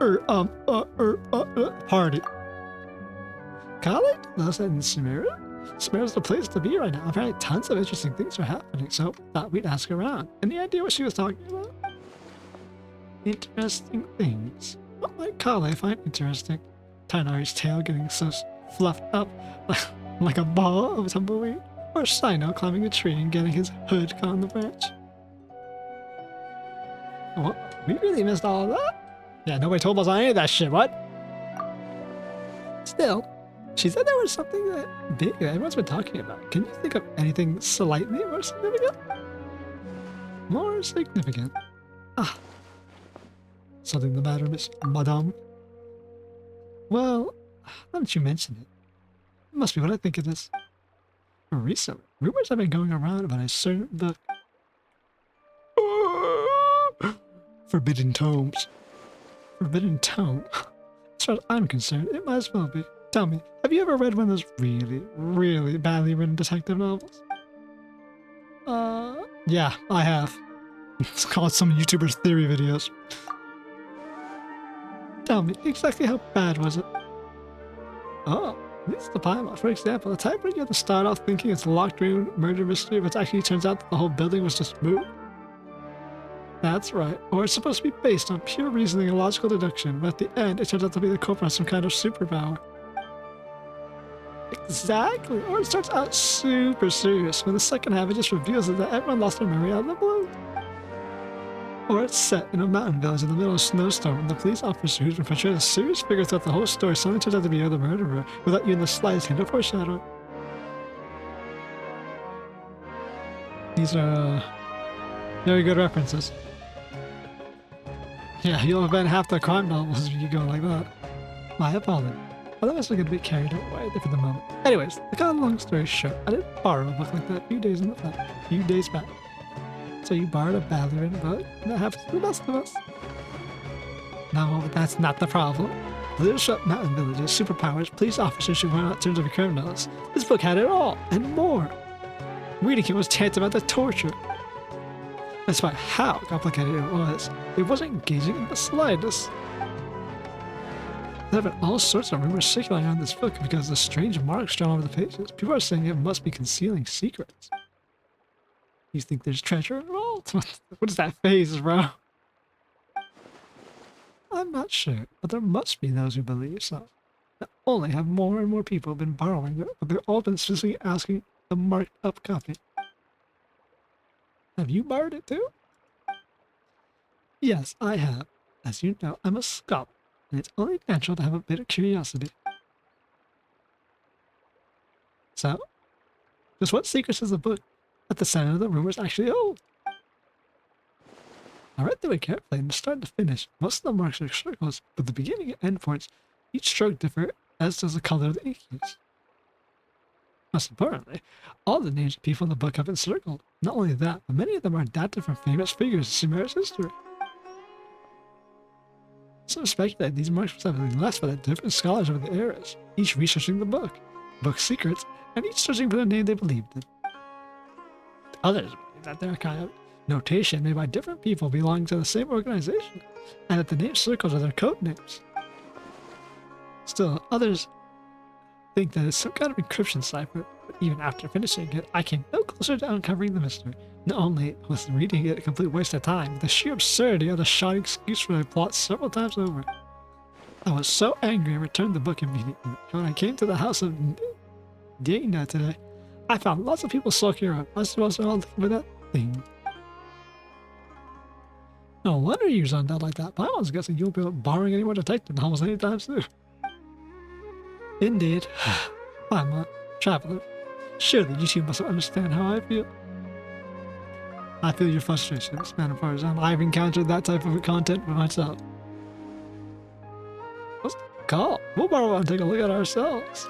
party. Kale? That's in Sumeru? Sumeru's the place to be right now. Apparently tons of interesting things are happening, so thought we'd ask around. Any idea what she was talking about? Interesting things. What might Kale find interesting? Tainari's tail getting so fluffed up like a ball of tumbleweed? Or Sino climbing a tree and getting his hood caught on the branch? What? We really missed all of that? Yeah, nobody told us on any of that shit, what? Still, She said there was something that big that everyone's been talking about. Can you think of anything slightly more significant? More significant. Ah. Something the matter, Miss Madame? Well, now that you mention it, it must be what I think it is. Recently, rumors have been going around about a certain book. Forbidden Tomes. Forbidden Tome? As far as I'm concerned, it might as well be. Tell me, have you ever read one of those really, really badly written detective novels? Yeah, I have. It's called some YouTuber's theory videos. Tell me, exactly how bad was it? Oh, this is the Paimon. For example, the type where you have to start off thinking it's a locked room murder mystery, but it actually turns out that the whole building was just moved. That's right. Or it's supposed to be based on pure reasoning and logical deduction, but at the end, it turns out to be the culprit of some kind of superpower. Exactly. Or it starts out super serious, when the second half it just reveals that everyone lost their memory out of the blue. Or it's set in a mountain village in the middle of a snowstorm, and the police officer who's been portrayed as a serious figure throughout the whole story suddenly turns out to be the murderer, without even the slightest hint of foreshadowing. These are very good references. Yeah, you'll have been half the crime novels if you go like that. My apologies. Otherwise, I'm going to be carried away for the moment. Anyways, to cut a long story short, I did borrow a book like that a few days back. So you borrowed a badly written book, and that happens to the best of us. No, that's not the problem. Little Shut Mountain Villages, superpowers, police officers who run out terms of criminals. This book had it all, and more. Reading it was tantamount to torture. Despite how complicated it wasn't engaging in the slightest. There have been all sorts of rumors circulating on this book because of the strange marks drawn over the pages. People are saying it must be concealing secrets. You think there's treasure involved? What is that face, bro? I'm not sure, but there must be those who believe so. Not only have more and more people been borrowing it, but they've all been specifically asking a marked up copy. Have you borrowed it too? Yes, I have. As you know, I'm a scholar, and it's only natural to have a bit of curiosity. So, just what secrets does the book at the center of the rumors actually hold? I read through it carefully, and from start to finish, most of the marks are circles, but the beginning and end points, each stroke differ, as does the color of the ink use. Most importantly, all the names of people in the book have been circled. Not only that, but many of them are adapted from famous figures in Sumer's history. Some speculate these marks must have been left by the different scholars over the eras, each researching the book's secrets, and each searching for the name they believed in. Others believe that they're a kind of notation made by different people belonging to the same organization, and that the name circles are their code names. Still, others think that it's some kind of encryption cipher, but even after finishing it, I came no closer to uncovering the mystery. Not only was reading it a complete waste of time, but the sheer absurdity of the shoddy excuse for the plot several times over. I was so angry I returned the book immediately. When I came to the house of Dana today, I found lots of people sulking around. I suppose they're all looking for that thing. No wonder you zoned out like that. But I was guessing you'll be borrowing any more detective novels anytime soon. Indeed. I'm a traveler. Surely you two must understand how I feel. I feel your frustration, man, as far as I've encountered that type of content for myself. What's the call? We'll borrow it and take a look at ourselves.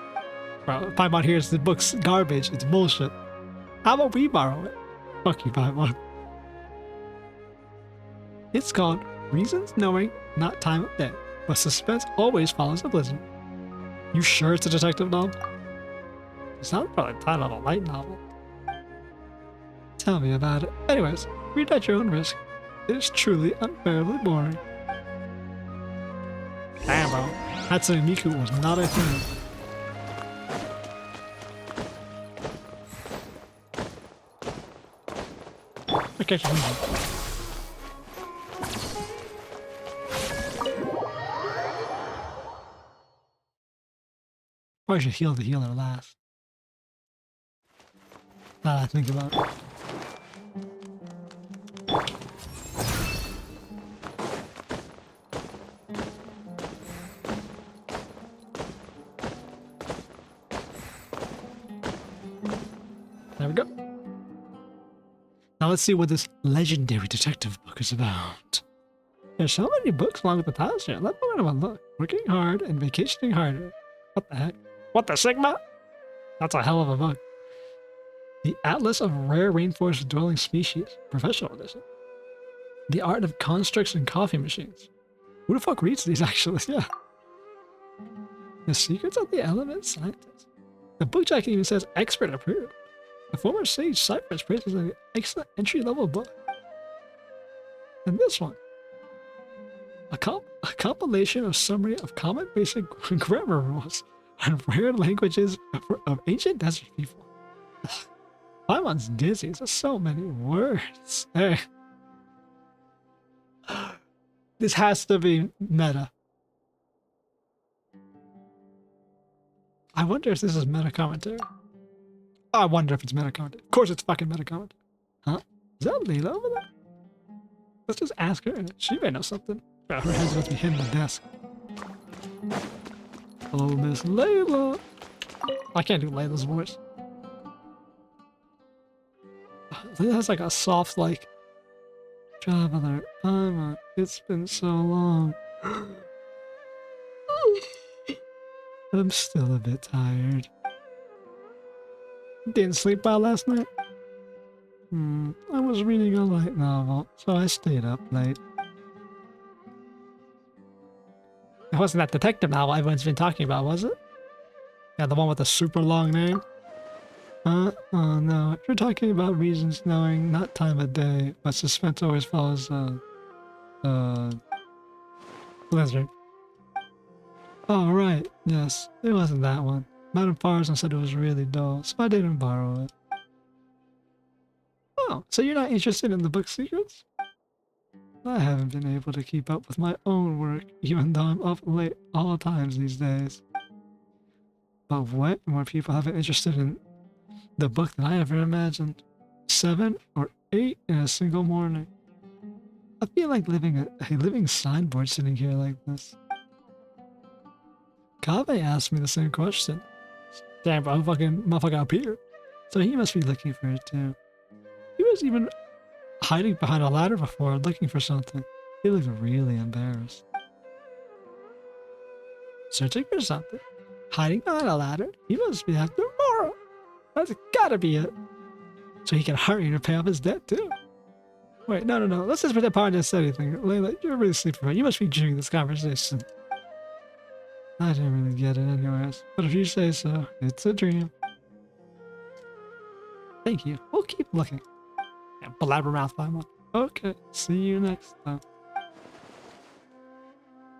Bro, Paimon hears the book's garbage. It's bullshit. How about we borrow it? Fuck you, Paimon. It's called Reasons Knowing, Not Time of Day, but suspense always follows the blizzard. You sure it's a detective novel? It sounds probably the title of a light novel. Tell me about it. Anyways, read at your own risk. It is truly unbearably boring. Damn, bro. Hatsune Miku was not a thing. Okay, or I should heal the healer last. Now that I think about it. There we go. Now let's see what this legendary detective book is about. There's so many books along with the titles here. Let's have a look. Working hard and vacationing harder. What the heck? What the Sigma? That's a hell of a book. The Atlas of Rare Rainforest Dwelling Species. Professional edition. The Art of Constructs and Coffee Machines. Who the fuck reads these actually? Yeah. The Secrets of the Element Scientist. The book jacket even says expert approved. The former sage Cypress praises an excellent entry-level book. And this one. A compilation of summary of common basic grammar rules and rare languages of ancient desert people. Paimon's dizzy. There's so many words. Hey. This has to be meta. I wonder if this is meta commentary. I wonder if it's meta commentary. Of course it's fucking meta commentary. Huh? Is that Layla over there? Let's just ask her. She may know something. Her head's about to be hitting the desk. Hello, Miss Layla. I can't do Layla's voice. Layla has like a soft, like, traveler. It's been so long. I'm still a bit tired. Didn't sleep well last night? I was reading a light novel, so I stayed up late. It wasn't that detective novel everyone's been talking about, was it? Yeah, the one with the super long name? Oh no, if you're talking about reasons knowing, not time of day, but suspense always follows, Blizzard. Oh, right, yes, it wasn't that one. Madame Farson said it was really dull, so I didn't borrow it. Oh, so you're not interested in the book secrets? I haven't been able to keep up with my own work, even though I'm up late all times these days. But way more people have been interested in the book than I ever imagined. 7 or 8 in a single morning. I feel like living a living signboard sitting here like this. Kaveh asked me the same question. Damn, bro, fucking motherfucker up here. So he must be looking for it too. He was even hiding behind a ladder before, looking for something. He looked really embarrassed. Searching for something? Hiding behind a ladder? He must be after Mora. That's gotta be it. So he can hurry to pay off his debt too. Wait, no. Let's just pretend Parr didn't say anything. Layla, you're really sleeping right. You must be dreaming this conversation. I didn't really get it anyways. But if you say so, it's a dream. Thank you. We'll keep looking. Yeah, blabbermouth by one. Okay, see you next time.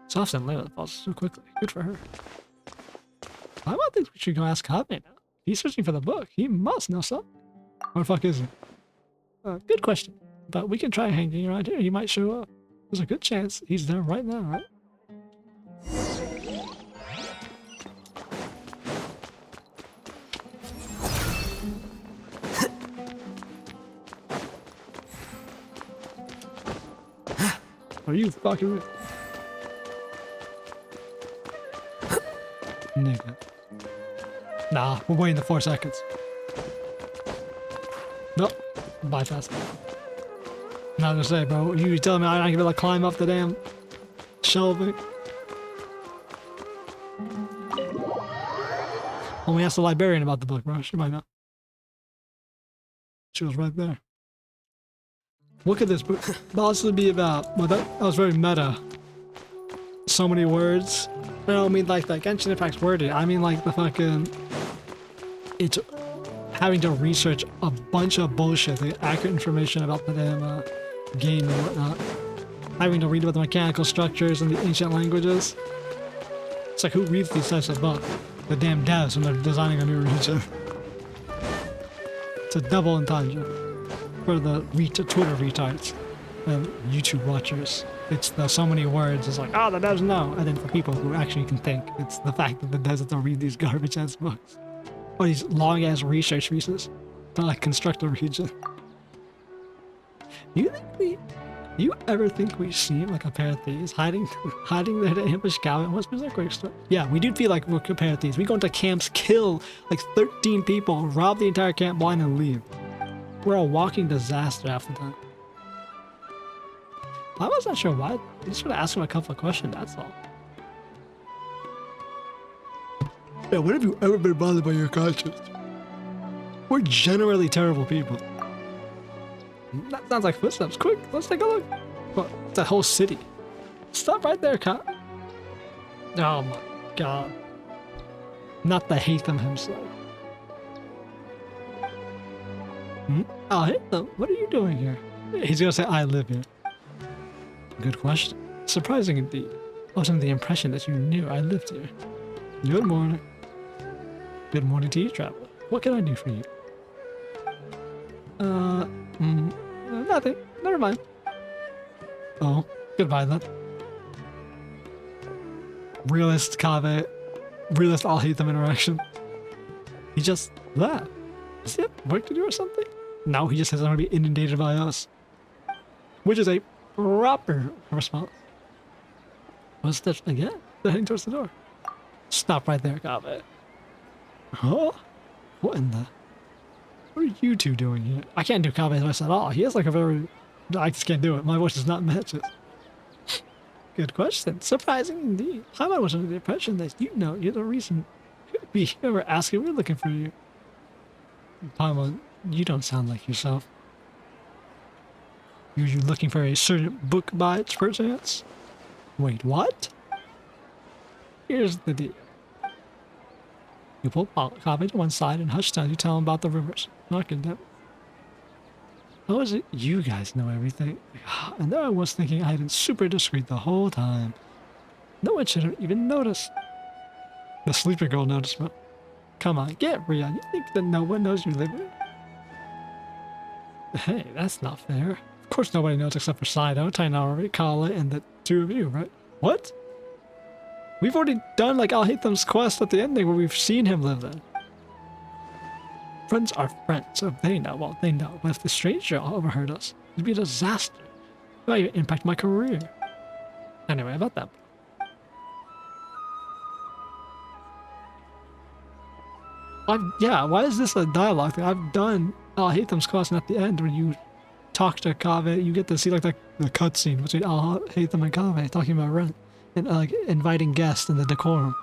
It's often Layla falls so quickly. Good for her. I don't think we should go ask Kaveh now. He's searching for the book. He must know something. Where the fuck is he? Good question. But we can try hanging around here. He might show up. There's a good chance he's there right now, right? Are you fucking with? Nigga. Nah, we're waiting the 4 seconds. Nope. Bypass. Not gonna say, bro. You telling me I'm not gonna be able to climb up the damn shelving? Only ask the librarian about the book, bro. She might know. She was right there. What could this book possibly be about? Well, that was very meta. So many words. I don't mean like the Genshin Impact's worded. I mean like the fucking... It's having to research a bunch of bullshit, the accurate information about the damn game and whatnot. Having to read about the mechanical structures and the ancient languages. It's like, who reads these types of books? The damn devs when they're designing a new region. It's a double entendre for the Twitter retards and YouTube watchers. It's the so many words. It's like, oh, the devs know. And then for people who actually can think, it's the fact that the devs have to read these garbage ass books. Or these long ass research pieces to like construct a region. Do you think Do you ever think we seem like a pair of thieves hiding there to ambush Gavin? Must be like a quick story. Yeah, we do feel like we're a pair of thieves. We go into camps, kill like 13 people, rob the entire camp blind, and leave. We're a walking disaster after that. I was not sure why. I just want to ask him a couple of questions, that's all. Yeah, when have you ever been bothered by your conscience? We're generally terrible people. That sounds like footsteps. Quick, let's take a look. What? It's a whole city. Stop right there, cop. Oh my god. Not the Hatham himself. Oh, Hatham, what are you doing here? He's gonna say, I live here. Good question. Surprising indeed. I was under the impression that you knew I lived here. Good morning. Good morning to you, traveler. What can I do for you? Nothing. Never mind. Oh, goodbye then. Realist Kave. Realist I'll hate them interaction. He just left. Does he have work to do or something? No, he just says I'm gonna be inundated by us. Which is a proper response. What's that again? They're heading towards the door. Stop right there, Kave. Huh? What in the... What are you two doing here? I can't do Kabe's voice at all. He has like a very... I just can't do it. My voice does not match it. Good question. Surprising indeed. I was under the impression that you know you're the reason we ever asking we're looking for you. Paimon, you don't sound like yourself. Are you looking for a certain book by perchance? Wait, what? Here's the deal. You pull Kabe to one side and hush down. You tell him about the rumors. Not condemn. How is it you guys know everything? And there I was thinking I had been super discreet the whole time. No one should have even noticed. The sleeper girl noticed, but come on, get real. You think that no one knows you live here? Hey, that's not fair. Of course nobody knows except for Saito, Tainari, Kala, and the two of you, right? What? We've already done like I'll hate them's quest at the ending where we've seen him live there. Friends are friends, so if they know, well, they know. But if the stranger overheard us, it'd be a disaster. It might even impact my career. Anyway, about that. Yeah, why is this a dialogue thing? I've done I'll hate them's quest, and at the end when you talk to Kave, you get to see like the cutscene between I'll hate them and Kave talking about rent and like inviting guests in the decorum.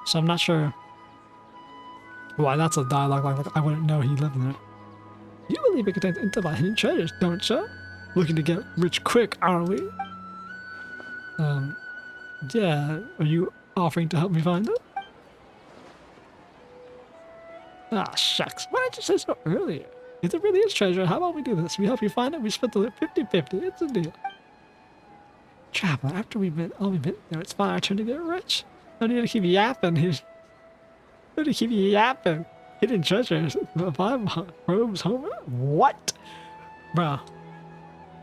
So I'm not sure why that's a dialogue like I wouldn't know he lived there. You believe it contains intel about hidden treasures, don't you? Looking to get rich quick, aren't we? Yeah, are you offering to help me find it? Ah, shucks, why didn't you say so earlier? If it really is treasure, how about we do this? We help you find it, we split the loot 50-50, it's a deal. Traveler, after we've been there, it's fine, our turn to get rich. No need to keep yapping. No need to keep yapping. Hidden treasures. Robes home. What? Bro.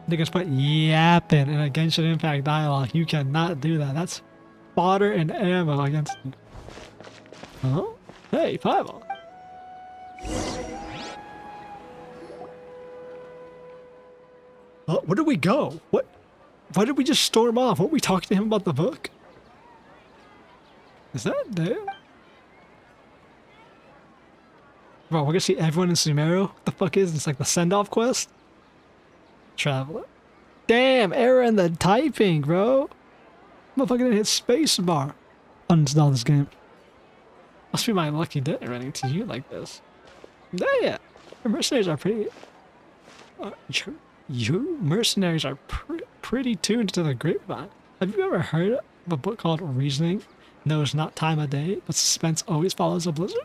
Niggas put yapping in a Genshin Impact dialogue. You cannot do that. That's fodder and ammo against you. Huh? Hey, Paimon. Oh, where did we go? What? Why did we just storm off? Weren't we talking to him about the book? Is that there? Bro, we're gonna see everyone in Sumeru? What the fuck is this? Like the send-off quest? Traveler. Damn, error in the typing, bro. Motherfucker didn't hit spacebar. Uninstall this game. Must be my lucky day running to you like this. Damn! Your mercenaries are pretty... you mercenaries are pretty tuned to the grapevine. Have you ever heard of a book called Reasoning? Knows not time of day, but suspense always follows a blizzard?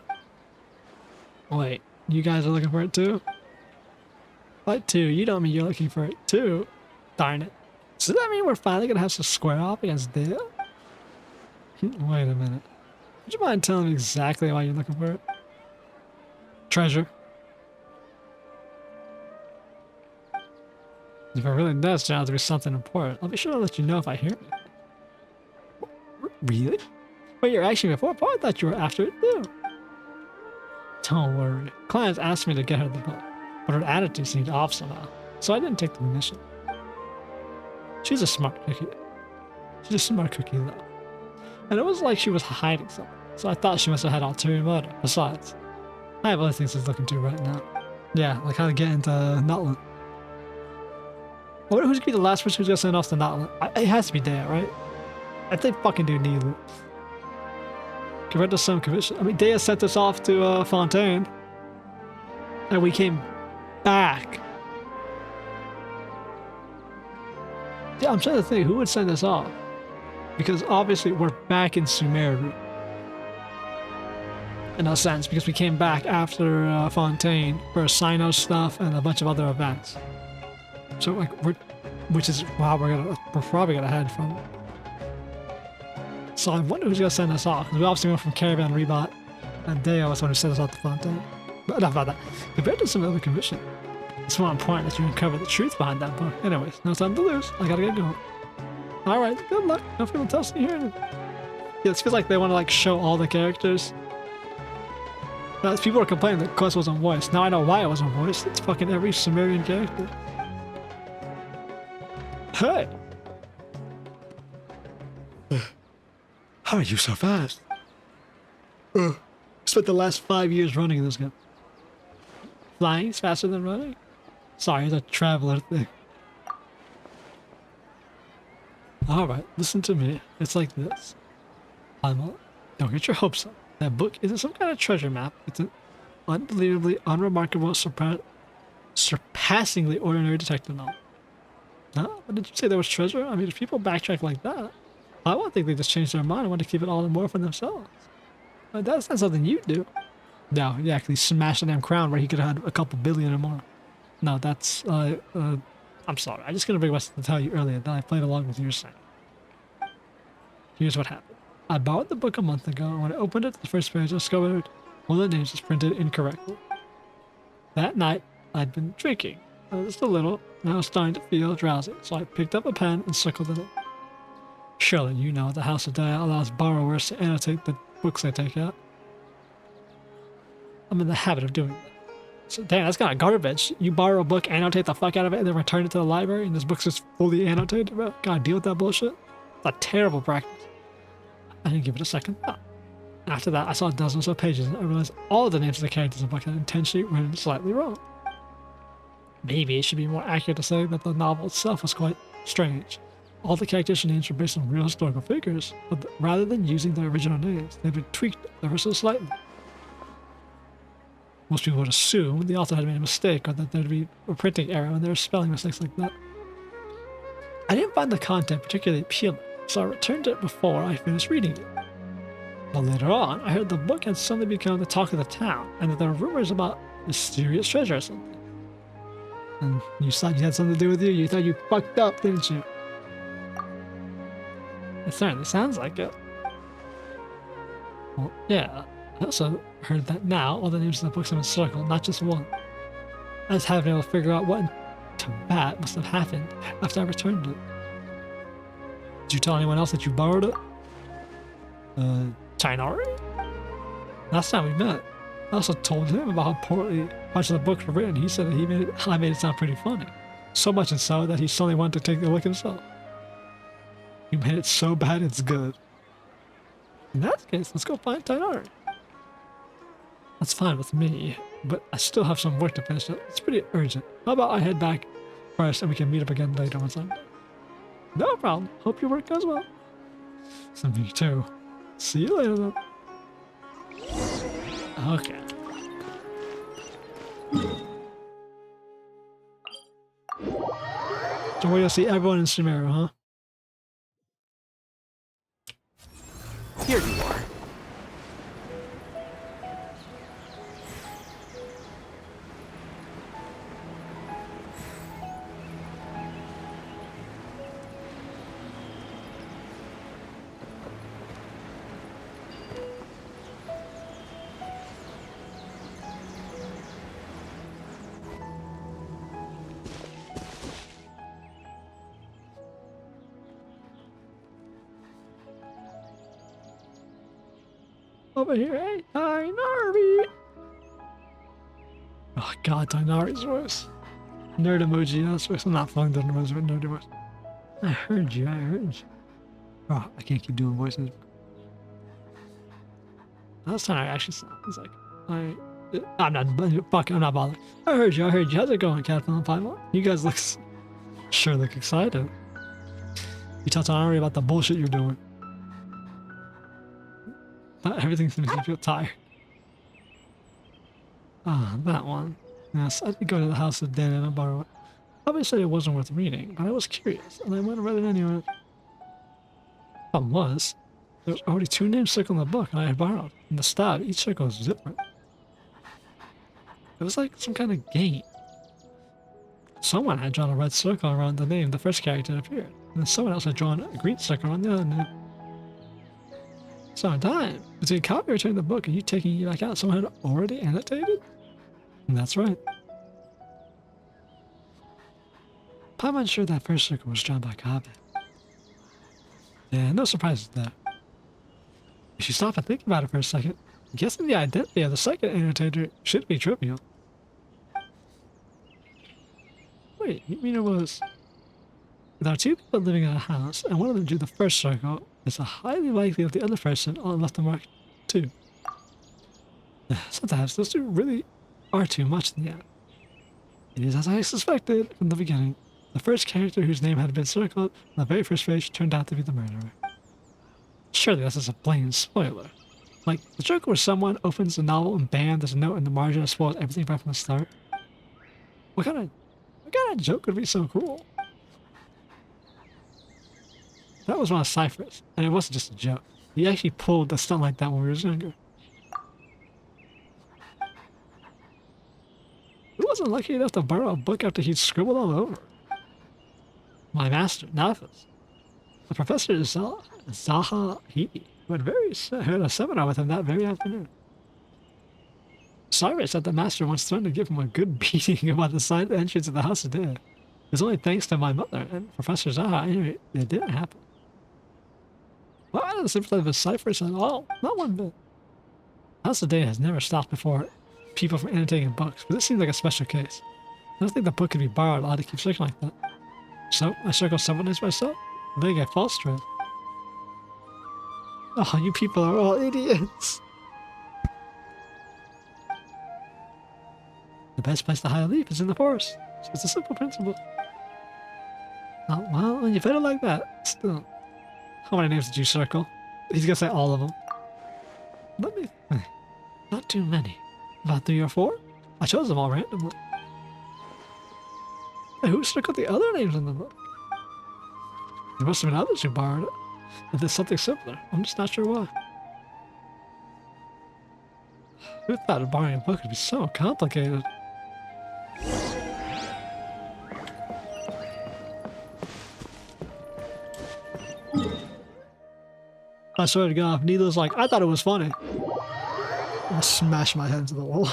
Wait, you guys are looking for it too? What too? You don't mean you're looking for it too? Darn it. So does that mean we're finally gonna have to square off against Dale? Wait a minute. Would you mind telling me exactly why you're looking for it? Treasure. If it really does turn out to be something important, I'll be sure to let you know if I hear it. Really? Wait, you're actually before? I thought you were after it too. Don't worry. Clients asked me to get her the book, but her attitude seemed off somehow, so I didn't take the mission. She's a smart cookie. She's a smart cookie, though. And it was like she was hiding something. So I thought she must have had ulterior motive. Besides, I have other things she's looking to right now. Yeah, like how to get into Nutland. I wonder who's gonna be the last person who's gonna send off to Nutland. It has to be Dea, right? I think fucking do need loops. Compared to some commission. I mean, Dea sent us off to Fontaine. And we came back. Yeah, I'm trying to think who would send us off. Because obviously we're back in Sumeru. In a sense, because we came back after Fontaine for Sino stuff and a bunch of other events. So like which is how we're probably gonna head from. So I wonder who's gonna send us off. Because we obviously went from Caravan Rebot, and Dea was the one who sent us off to Fontaine. But enough about that. Compared to some other commission, it's more important that you uncover the truth behind that book. Anyways, no time to lose. I gotta get going. Alright, good luck. Don't feel toasty here. Yeah, it feels like they want to like show all the characters. Now, people are complaining that Quest wasn't voiced. Now I know why it wasn't voiced. It's fucking every Sumerian character. Hey! How are you so fast? Spent the last 5 years running this game. Flying is faster than running? Sorry, it's a traveler thing. Alright, listen to me. It's like this. Don't get your hopes up. That book isn't some kind of treasure map. It's an unbelievably unremarkable, surpassingly ordinary detective novel. Huh? What did you say there was treasure? I mean, if people backtrack like that, I won't think they just changed their mind and want to keep it all and more for themselves. But that's not something you do. No, you actually smashed the damn crown where he could have had a couple billion or more. No, that's, I'm sorry. I just couldn't bring myself to tell you earlier that I played along with your saying. Here's what happened. I borrowed the book a month ago, and when I opened it, the first page I discovered one of the names was printed incorrectly. That night, I'd been drinking, just a little, and I was starting to feel drowsy, so I picked up a pen and circled it in. Surely you know the House of Dea allows borrowers to annotate the books they take out. I'm in the habit of doing that. So, damn, that's kind of garbage. You borrow a book, annotate the fuck out of it, and then return it to the library, and this book's just fully annotated, bro. Gotta deal with that bullshit. It's a terrible practice. I didn't give it a second thought. After that, I saw dozens of pages, and I realized all of the names of the characters in the book had intentionally written slightly wrong. Maybe it should be more accurate to say that the novel itself was quite strange. All the characters' names were based on real historical figures, but rather than using their original names, they've been tweaked ever so slightly. Most people would assume the author had made a mistake, or that there'd be a printing error when there were spelling mistakes like that. I didn't find the content particularly appealing, so I returned it before I finished reading it. But later on, I heard the book had suddenly become the talk of the town, and that there were rumors about mysterious treasure or something. And you thought you had something to do with you? You thought you fucked up, didn't you? It certainly sounds like it. Well, yeah. I also heard that now all the names of the books have been circled, not just one. I just haven't been able to figure out what in Tibet must have happened after I returned it. Did you tell anyone else that you borrowed it? Tainari? Last time we met, I also told him about how poorly much of the books were written. He said that I made it sound pretty funny. So much and so that he suddenly wanted to take a look himself. You made it so bad it's good. In that case, let's go find Tainari. That's fine with me, but I still have some work to finish up. It's pretty urgent. How about I head back first and we can meet up again later once I'm done? No problem. Hope your work goes well. So me too. See you later then. Okay. So we're gonna see everyone in Sumeru, huh? Here you are. Over here, hey, Tainari! Oh god, Tainari's voice. Nerd emoji, that's voice. I'm not following the emoji, but nerd emoji. I heard you. Oh, I can't keep doing voices. Last time I actually saw it, he's like, I'm not bothered. I heard you. How's it going, Captain Paimon? You guys look excited. You tell Tonari about the bullshit you're doing. But everything seems to feel tired. Ah, that one. Yes, I did go to the house of Dan and borrow it. Obviously it wasn't worth reading, but I was curious, and I went and read it anyway. Problem was, there was already 2 names circled in the book, and I had borrowed. In the style, each circle was different. It was like some kind of game. Someone had drawn a red circle around the name the first character appeared, and then someone else had drawn a green circle around the other name. So in time, between copy returning the book and you taking it back out, someone had already annotated? And that's right. Paimon's sure that first circle was drawn by copy. Yeah, no surprises there. If you stop and think about it for a second, guessing the identity of the second annotator should be trivial. Wait, you mean it was... There are 2 people living in a house, and one of them drew the first circle. It's highly likely that the other person left the mark too. Sometimes those 2 really are too much in the end. It is as I suspected from the beginning. The first character whose name had been circled on the very first page turned out to be the murderer. Surely this is a blatant spoiler. Like, the joke where someone opens a novel and bam, there's a note in the margin that spoils everything right from the start. What kind of joke would be so cool? That was one of Cypher's, and it wasn't just a joke. He actually pulled a stunt like that when we were younger. Who wasn't lucky enough to borrow a book after he'd scribbled all over? My master, Nafis. The professor Zaha Hee, who had a seminar with him that very afternoon. Cyrus said the master once threatened to give him a good beating about the side entrance of the House of Dead. It was only thanks to my mother and Professor Zaha, anyway, it didn't happen. Well, I don't sympathize with Cypher's at all, not one bit. House of Dead has never stopped before people from annotating books, but this seems like a special case. I don't think the book could be borrowed allowed to keep circling like that. So, I circled someone as myself, laying a false trail. Oh, you people are all idiots! The best place to hide a leaf is in the forest. It's a simple principle. Oh, well, when you put it like that, still. How many names did you circle? He's gonna say all of them. Let me think. Not too many. About 3 or 4? I chose them all randomly. Hey, who circled the other names in the book? There must have been others who borrowed it. If there's something simpler, I'm just not sure why. Who thought borrowing a book would be so complicated? I swear to God, Needle's like, I thought it was funny. I'm gonna smash my head into the wall.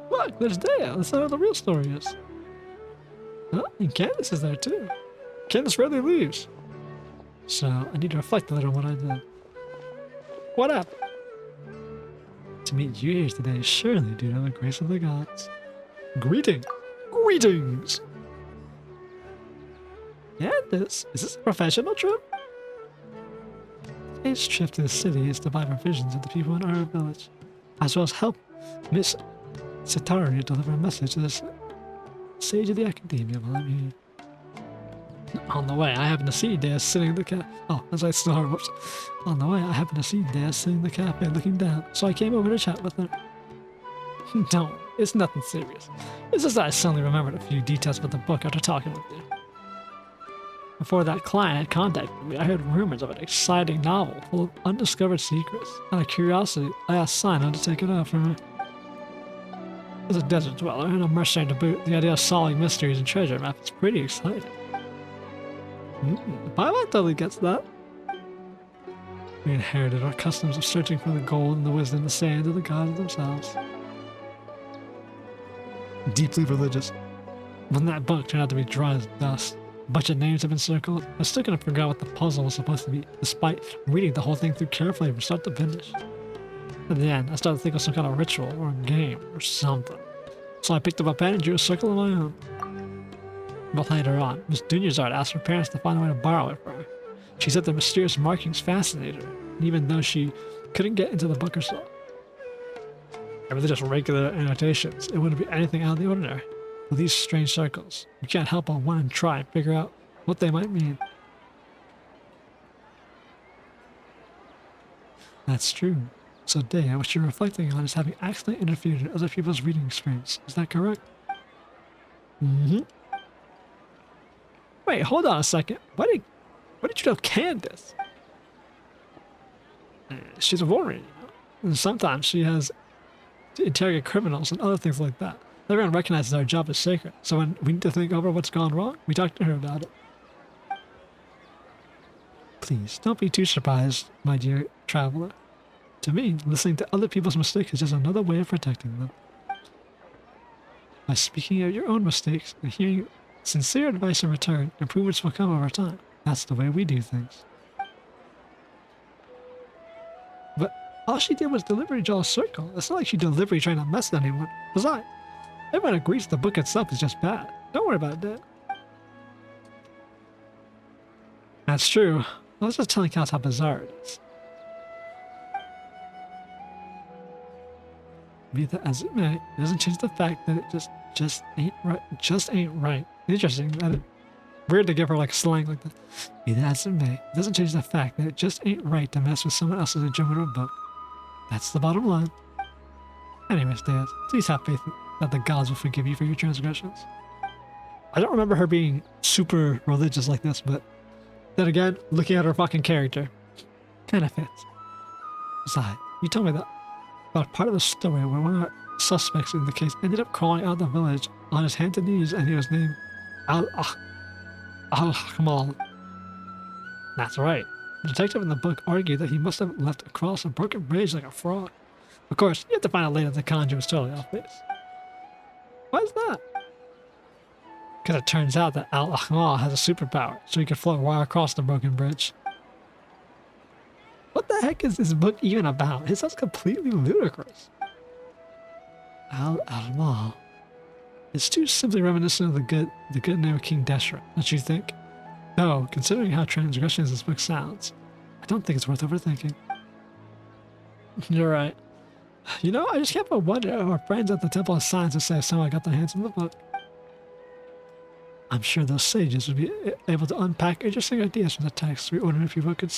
Look, there's Dea. That's how the real story is. Oh, and Candace is there too. Candace rarely leaves. So, I need to reflect a little on what I did. What up? To meet you here today is surely due to the grace of the gods. Greetings! Candace, is this a professional trip? Today's trip to the city is to buy provisions of the people in our village, as well as help Miss Sitari deliver a message to the sage of the academia while I'm here. On the way, I happen to see Dea sitting in the cafe. Oh, as I snore, whoops. On the way, I happen to see Dea sitting in the cafe looking down, so I came over to chat with her. No, it's nothing serious. It's just that I suddenly remembered a few details about the book after talking with you. Before that client had contacted me, I heard rumors of an exciting novel full of undiscovered secrets. Out of curiosity, I asked Sino to take it out for me. As a desert dweller and a mercenary to boot, the idea of solving mysteries and treasure map is pretty exciting. Paimon totally gets that. We inherited our customs of searching for the gold and the wisdom in the sand of the gods themselves. Deeply religious. When that book turned out to be dry as dust. A bunch of names have been circled. I still couldn't figure out what the puzzle was supposed to be, despite reading the whole thing through carefully from start to finish. At the end, I started to think of some kind of ritual or a game or something. So I picked up a pen and drew a circle of my own. But later on, Miss Dunyazard asked her parents to find a way to borrow it for her. She said the mysterious markings fascinated her, even though she couldn't get into the book herself. They were just regular annotations. It wouldn't be anything out of the ordinary. With these strange circles, you can't help but want to try and figure out what they might mean. That's true. So Day, what you're reflecting on is having accidentally interfered in other people's reading experience. Is that correct? Mm-hmm. Wait, hold on a second. Why did you tell Candace? She's a Wolverine, you know? And sometimes she has to interrogate criminals and other things like that. Everyone recognizes our job is sacred, so when we need to think over what's gone wrong, we talk to her about it. Please, don't be too surprised, my dear traveler. To me, listening to other people's mistakes is just another way of protecting them. By speaking of your own mistakes and hearing sincere advice in return, improvements will come over time. That's the way we do things. But all she did was deliberately draw a circle. It's not like she deliberately trying to mess with anyone. Besides, everyone agrees the book itself is just bad. Don't worry about that. That's true. I was just telling Kaz how bizarre it is. Be that as it may, it doesn't change the fact that it just ain't right. Just ain't right. Interesting. Weird to give her like slang like that. Be that as it may, it doesn't change the fact that it just ain't right to mess with someone else's enjoyment of a book. That's the bottom line. Anyways, Dad, please have faith that the gods will forgive you for your transgressions. I don't remember her being super religious like this, but then again, looking at her fucking character, kind of fits. Besides, you told me that about part of the story where one of the suspects in the case ended up crawling out of the village on his hands and knees, and he was named 𝐂𝐻𝐿. That's right. The detective in the book argued that he must have left across a broken bridge like a frog. Of course, you have to find out later that the kanji was totally off base. Why is that? Because it turns out that 𝐂𝐻𝐿 has a superpower, so he can float right across the broken bridge. What the heck is this book even about? It sounds completely ludicrous. 𝐂𝐻𝐿. It's too simply reminiscent of the good name of King Deshra, don't you think? Though, considering how transgressive this book sounds, I don't think it's worth overthinking. You're right. You know, I just can't but wonder if our friends at the Temple of Science would say if someone got their hands on the book. I'm sure those sages would be able to unpack interesting ideas from the text we ordinary people could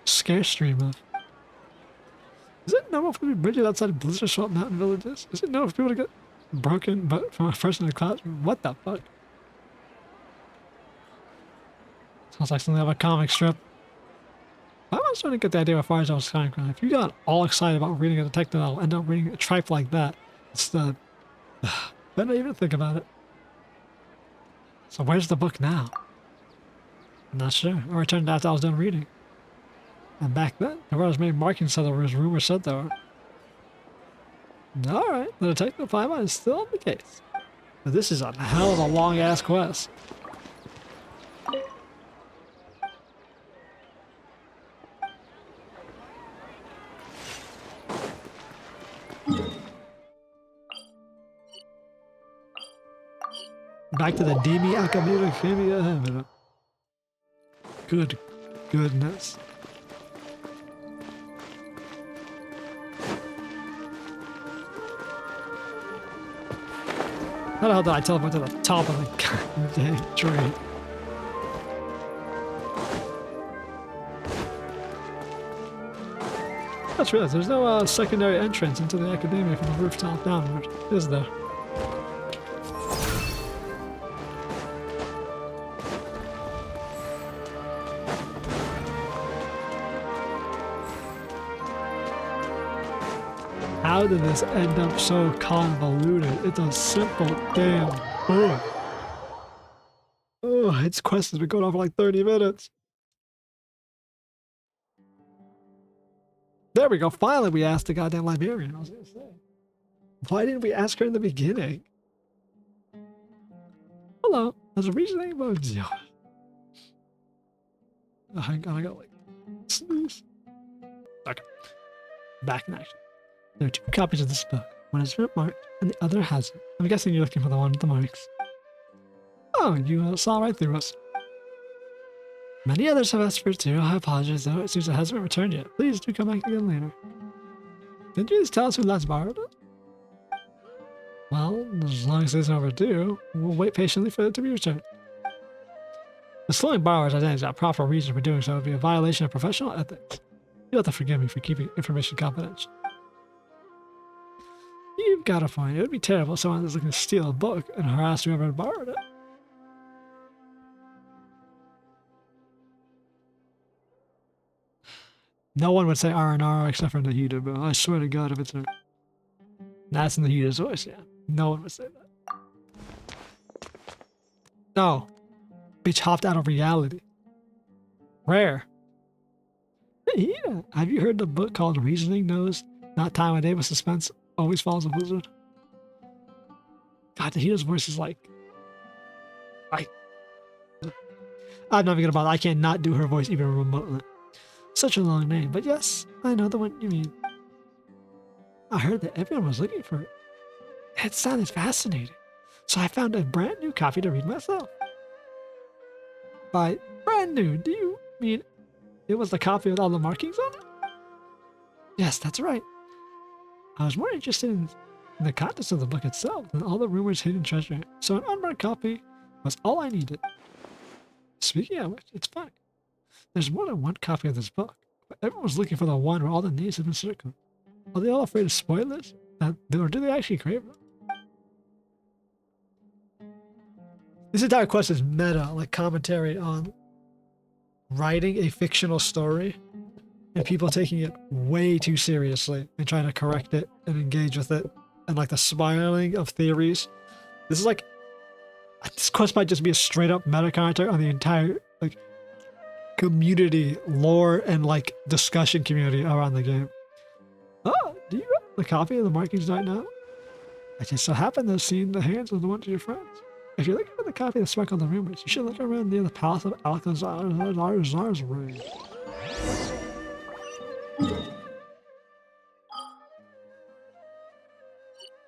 scarce dream of. Is it normal for bridges outside blizzard swamp mountain villages? Is it normal for people to get broken but from a person in the classroom? What the fuck? Sounds like something of a comic strip. I was trying to get the idea of far as I was coming from. If you got all excited about reading a detective novel, end up reading a tripe like that, it's the... better even think about it. So where's the book now? I'm not sure. I returned after I was done reading. And back then, the world was made markings so there was rumors said there were. Alright, the detective timeline is still on the case. But this is a hell of a long-ass quest. Back to the Demi Academia. Good goodness. How the hell did I teleport to the top of the goddamn tree? I just realized there's no secondary entrance into the academia from the rooftop downward, is there? How did this end up so convoluted? It's a simple damn book. Oh, its quest has been going on for like 30 minutes. There we go. Finally, we asked the goddamn librarian. I was gonna say, why didn't we ask her in the beginning? Hello. There's a reasoning about hang on, I got like snooze. Okay. Back in action. There are 2 copies of this book. One is marked, and the other hasn't. I'm guessing you're looking for the one with the marks. Oh, you saw right through us. Many others have asked for it too. I apologize though. It seems it hasn't been returned yet. Please do come back again later. Did you just tell us who last borrowed it? Well, as long as it's overdue, we'll wait patiently for it to be returned. Disclosing borrower's identity without proper reason for doing so would be a violation of professional ethics. You'll have to forgive me for keeping information confidential. You've got a point. It would be terrible if someone was looking to steal a book and harass whoever had borrowed it. No one would say R&R except for Nahida, but I swear to God if it's her. That's in Nahida's voice, yeah. No one would say that. No. Bitch hopped out of reality. Rare. Nahida, have you heard the book called Reasoning Knows Not Time of Day but Suspense Always Follows a Blizzard? God, Nahida's voice is like... I'm not even gonna bother. I can't not do her voice even remotely. Such a long name, but yes, I know the one you mean. I heard that everyone was looking for it. It sounded fascinating, so I found a brand new copy to read myself. By brand new, do you mean it was the copy with all the markings on it? Yes, that's right. I was more interested in the contents of the book itself than all the rumors hidden treasure, so an unmarked copy was all I needed. Speaking of which, it's funny. There's more than one copy of this book, but everyone was looking for the one where all the names have been circled. Are they all afraid of spoilers? Or do they actually crave them? This entire quest is meta, like commentary on writing a fictional story and people taking it way too seriously and trying to correct it and engage with it, and like the spiraling of theories. This is like, this quest might just be a straight up meta commentary on the entire like community, lore, and like discussion community around the game. Oh, do you have the copy of the markings right now? I just so happen to have seen the hands of the one of your friends. If you're looking for the copy of the Sparkle of the Rumors, you should look around near the Palace of 𝐿𝐻𝐿𝐼𝐻𝐿𝐼𝐻𝐿𝐼𝐻𝐿𝐼𝐻𝐿𝐼𝐻𝐿𝐼𝐻𝐿 room.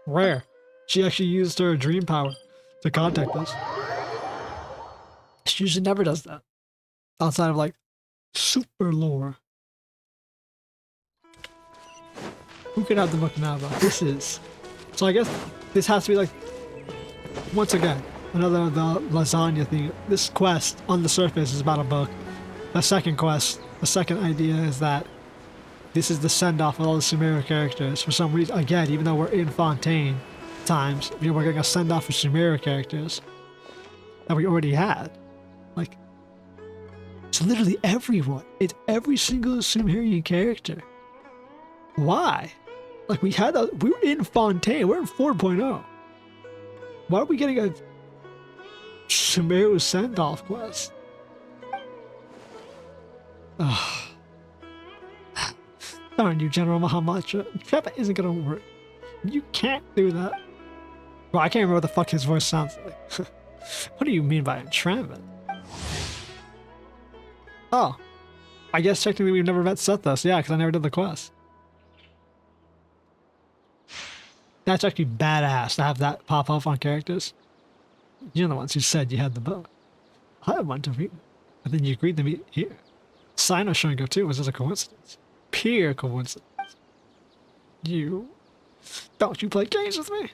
Rare. She actually used her dream power to contact us. She usually never does that. Outside of like super lore. Who could have the book now though? This is. So I guess this has to be like, once again, another the lasagna thing. This quest on the surface is about a book. The second quest, the second idea is that this is the send-off of all the Sumeria characters. For some reason, again, even though we're in Fontaine times, we're getting a send-off for Sumeria characters that we already had. Like, it's literally everyone. It's every single Sumerian character. Why? Like, we were in Fontaine. We're in 4.0. Why are we getting a Sumeru send-off quest? Ugh. Darn you, General Mahamacha. Trevor isn't gonna work. You can't do that. Well, I can't remember what the fuck his voice sounds like. What do you mean by entrapment? Oh. I guess technically we've never met Sethos. Yeah, because I never did the quest. That's actually badass to have that pop up on characters. You're the ones who said you had the book. I want to read it. And then you agreed to meet here. Sino showing up too was just a coincidence. Pure coincidence. You... Don't you play games with me?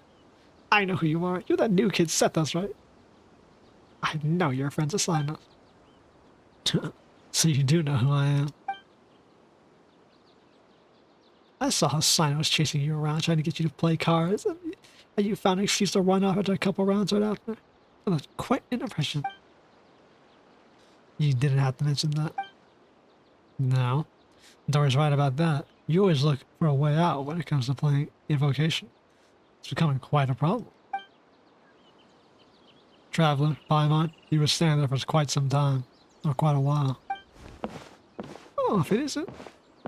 I know who you are. You're that new kid Sethos, right? I know you're friends with Sino. So you do know who I am. I saw how Sino was chasing you around, trying to get you to play cards, and you found an excuse to run off after a couple rounds right after. It was quite an impression. You didn't have to mention that. No. Dory's right about that. You always look for a way out when it comes to playing Invocation. It's becoming quite a problem. Traveler, Paimon, you were standing there for quite some time. Or quite a while. Oh, if it isn't,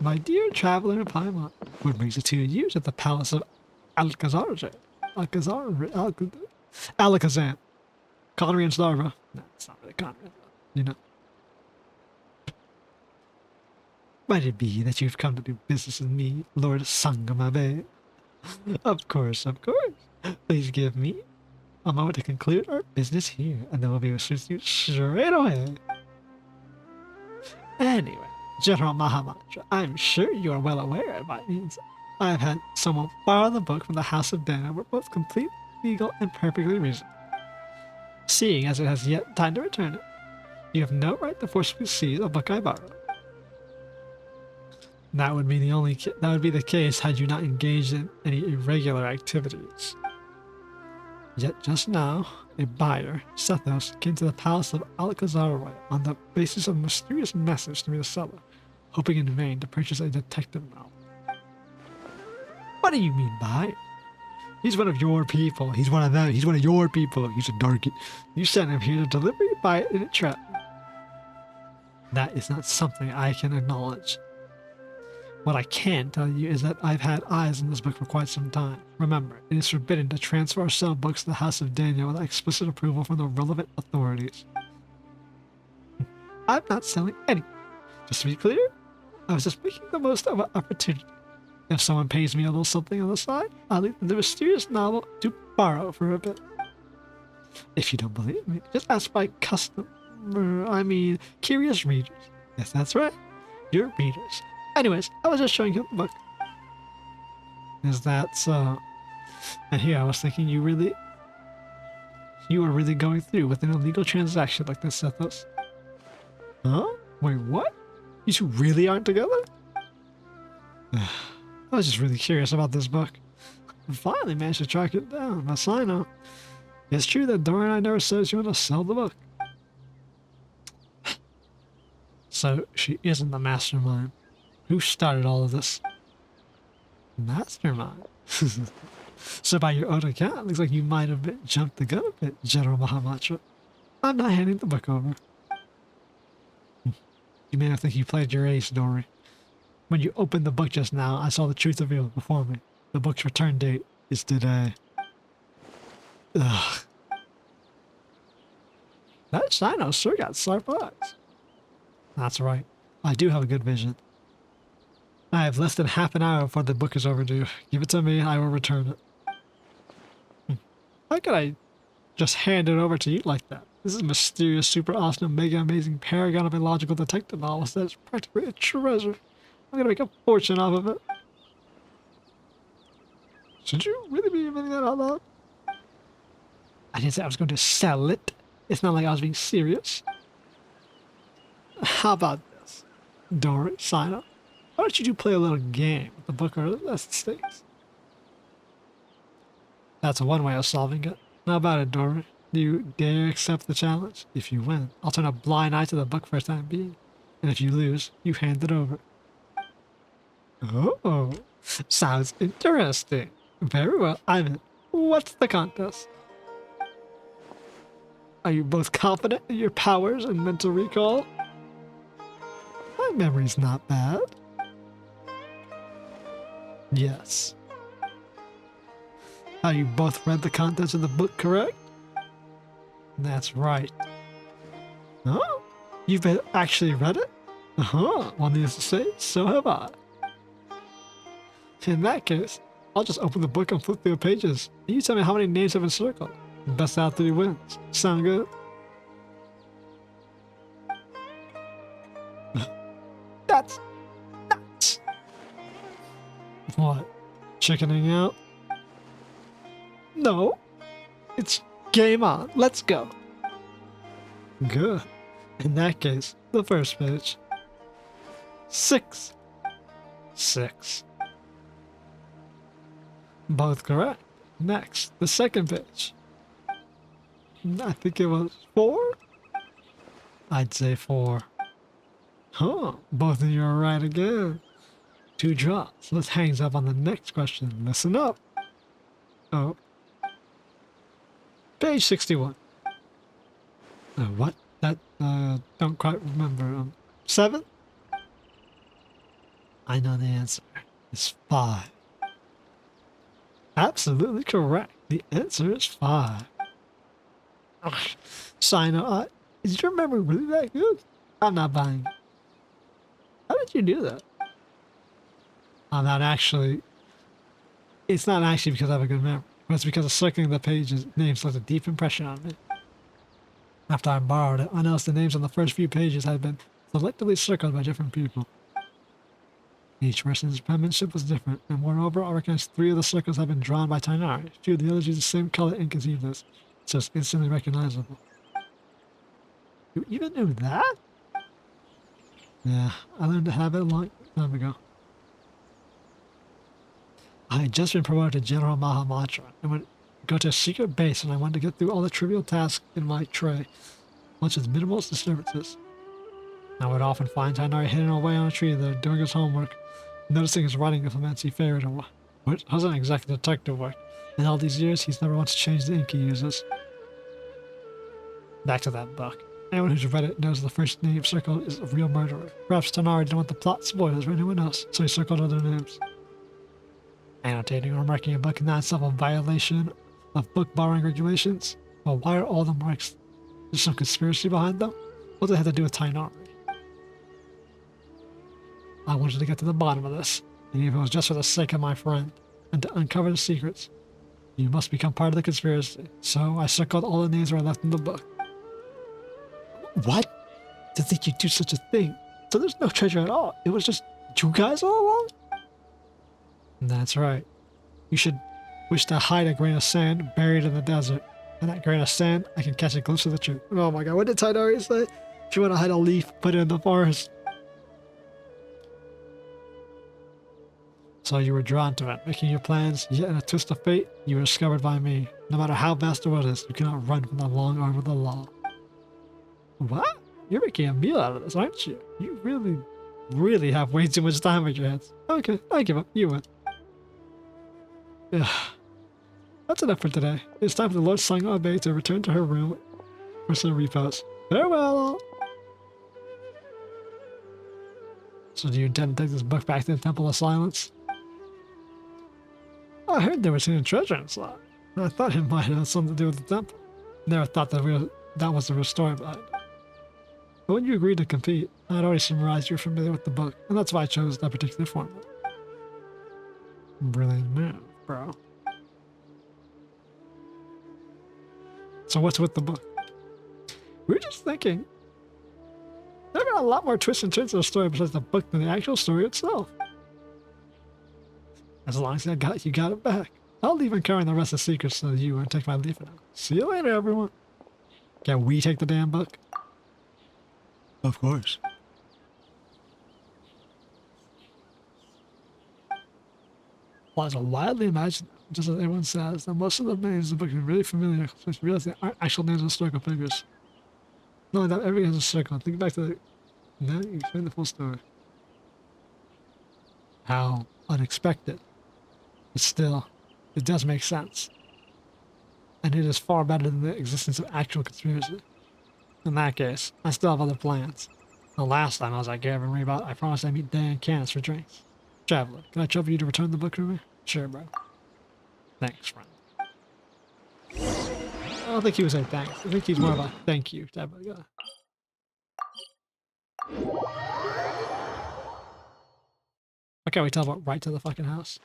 my dear Traveler and Paimon, what brings the two of you at the Palace of 𝐿𝐻𝐿𝐼𝐻𝐿𝐼𝐻𝐿? Alakazam. Connery and Starva. No, it's not really Connery, you know. Might it be that you've come to do business with me, Lord 𝐂𝐿𝐴𝐿? Of course, of course. Please give me a moment to conclude our business here, and then we'll be with you straight away. Anyway, General 𝐿𝐴H𝐿, I'm sure you are well aware of my means. I have had someone borrow the book from the House of Dan. We're both completely legal and perfectly reasonable. Seeing as it has yet time to return it, you have no right to forcibly seize the book I borrowed. That would be the case had you not engaged in any irregular activities. Yet just now, a buyer, Sethos, came to the palace of 𝐿𝐴H𝐿 on the basis of a mysterious message to me, the seller, hoping in vain to purchase a detective novel. What do you mean buyer? He's one of your people. He's one of them. He's one of your people. He's a darky. You sent him here to deliver you buy it in a trap. That is not something I can acknowledge. What I can tell you is that I've had eyes on this book for quite some time. Remember, it is forbidden to transfer or sell books to the House of Daniel without explicit approval from the relevant authorities. I'm not selling any. Just to be clear, I was just making the most of an opportunity. If someone pays me a little something on the side, I'll leave the mysterious novel to borrow for a bit. If you don't believe me, just ask my curious readers. Yes, that's right. Your readers. Anyways, I was just showing you the book. Is that so? And here I was thinking you were really going through with an illegal transaction like this, Sethos. Huh? Wait, what? You two really aren't together? I was just really curious about this book. I finally managed to track it down, but I know. It's true that Dora and I never said she wanted to sell the book. So she isn't the mastermind. Who started all of this? Mastermind? So by your own account, it looks like you might have jumped the gun a bit, General 𝐿𝐴H𝐿. I'm not handing the book over. You may not think you played your ace, Dory. When you opened the book just now, I saw the truth revealed before me. The book's return date is today. Ugh. That Shino sure got sharp eyes. That's right. I do have a good vision. I have less than half an hour before the book is overdue. Give it to me, I will return it. How could I just hand it over to you like that? This is a mysterious, super awesome, mega amazing paragon of illogical detective novels that is practically a treasure. I'm gonna make a fortune off of it. Should you really be admitting that out loud? I didn't say I was going to sell it. It's not like I was being serious. How about this? Dory, sign up. Why don't you play a little game with the book or less stakes? That's one way of solving it. How about it, Dory? Do you dare accept the challenge? If you win, I'll turn a blind eye to the book for the time being. And if you lose, you hand it over. Oh, sounds interesting. Very well, I'm in. What's the contest? Are you both confident in your powers and mental recall? My memory's not bad. Yes. Have you both read the contents of the book, correct? That's right. Oh, you've actually read it? Uh-huh, well, needless to say, so have I. In that case, I'll just open the book and flip through the pages. And you tell me how many names have been circled. Best out of 3 wins. Sound good? That's nuts! What? Chickening out? No. It's game on. Let's go. Good. In that case, the first page. 6. 6. Both correct. Next, the second page. I think it was 4? I'd say 4. Huh, both of you are right again. 2 drops. Let's hang up on the next question. Listen up. Oh. Page 61. What? That, don't quite remember. 7? I know the answer. It's 5. Absolutely correct. The answer is 5. Shino, is your memory really that good? I'm not buying it. How did you do that? I'm not actually... It's not actually because I have a good memory, but it's because of circling the page's names left a deep impression on me. After I borrowed it, I noticed the names on the first few pages had been selectively circled by different people. Each person's penmanship was different, and moreover, I recognized 3 of the circles had been drawn by Tighnari. A few of the others used the same color ink as Eva's, so it's instantly recognizable. You even knew that? Yeah, I learned to have it a long time ago. I had just been promoted to General Mahamatra, and would go to a secret base, and I wanted to get through all the trivial tasks in my tray, much as minimal disturbances. I would often find Tighnari hidden away on a tree there, doing his homework, noticing his writing implements he favored, which wasn't exactly detective work. In all these years, he's never once changed the ink he uses. Back to that book. Anyone who's read it knows the first name circled is a real murderer. Perhaps Tighnari didn't want the plot spoilers for anyone else, so he circled other names. Annotating or marking a book is not itself a violation of book borrowing regulations. Well, why are all the marks? There's some conspiracy behind them? What does it have to do with Tighnari? I wanted to get to the bottom of this, and even if it was just for the sake of my friend, and to uncover the secrets. You must become part of the conspiracy. So I circled all the names that were left in the book. What? To think you'd do such a thing? So there's no treasure at all. It was just you guys all along? That's right. You should wish to hide a grain of sand buried in the desert. And that grain of sand, I can catch a glimpse of the truth. Oh my god, what did Tighnari say? If you want to hide a leaf, put it in the forest. So you were drawn to it, making your plans, yet in a twist of fate, you were discovered by me. No matter how vast the world is, you cannot run from the long arm of the law. What? You're making a meal out of this, aren't you? You really have way too much time on your hands. Okay, I give up. You win. Yeah. That's enough for today. It's time for the Lord Sangha to return to her room for some repose. Farewell! So do you intend to take this book back to the Temple of Silence? I heard there was hidden treasure in the slot. I thought it might have something to do with the temple. Never thought that was the real story behind it. But when you agreed to compete, I had already summarized you were familiar with the book, and that's why I chose that particular format. Brilliant move, bro. So what's with the book? We were just thinking. There are a lot more twists and turns to the story besides the book than the actual story itself. As long as you got it back. I'll leave uncovering the rest of the secrets so you and take my leave for now. See you later, everyone. Can we take the damn book? Of course. Well, it's widely imagined, just as everyone says, that most of the names in the book are really familiar, so you realize they aren't actual names of historical figures. Not only that, everything has a circle. Think back to the... Now you explain the full story. How unexpected. But still, it does make sense. And it is far better than the existence of actual conspiracy. In that case, I still have other plans. The last time I was at Gavin Rebot, I promised I'd meet Dan and Candace for drinks. Traveler, can I trouble you to return the book to me? Sure, bro. Thanks, friend. I don't think he was saying thanks. I think he's more of a thank you type of guy. Okay, we teleport right to the fucking house.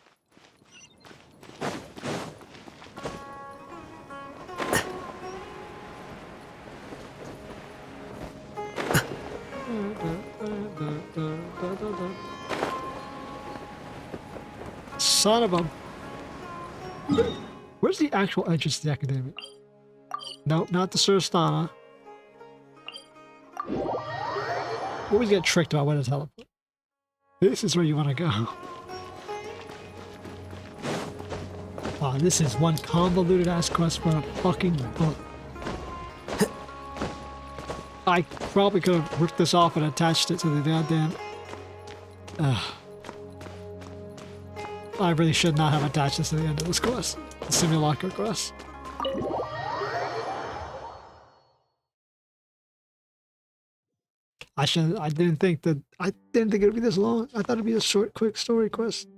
Son of a... Where's the actual entrance to the academy? Nope, not the Surastana. Always get tricked about where to teleport. This is where you want to go. Wow, this is one convoluted ass quest for a fucking book. I probably could have ripped this off and attached it to the goddamn... I really should not have attached this to the end of this quest. The simulacra quest. I didn't think it would be this long. I thought it'd be a short, quick story quest.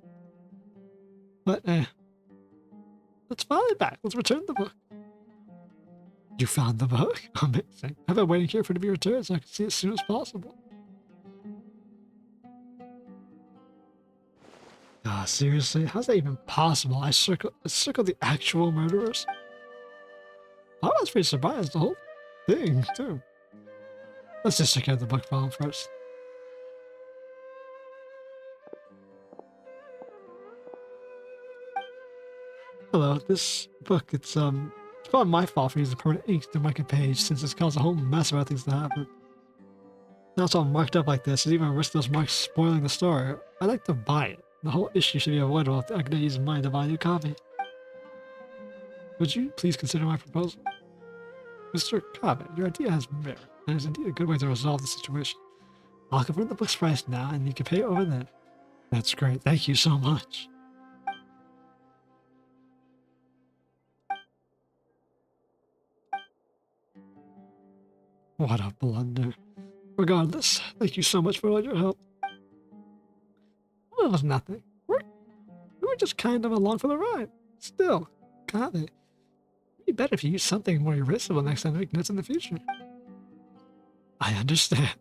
But, let's file it back. Let's return the book. You found the book? Amazing. I've been waiting here for it to be returned so I can see it as soon as possible. seriously? How's that even possible? I circled the actual murderers? I was pretty surprised, the whole thing, too. Let's just check out the book file first. Hello, this book, it's probably my fault for using permanent ink to mark a page since it's caused a whole mess of things to happen. Now it's all marked up like this, and even risk those marks spoiling the story. I'd like to buy it. The whole issue should be avoidable if I could use mine to buy a new copy. Would you please consider my proposal? Mr. Cobbett, your idea has merit, and is indeed a good way to resolve the situation. I'll confirm the book's price now, and you can pay it over then. That's great, thank you so much. What a blunder. Regardless, thank you so much for all your help. Well, it was nothing. We were just kind of along for the ride. Still, God, it'd be better if you used something more erasable next time to make notes in the future. I understand.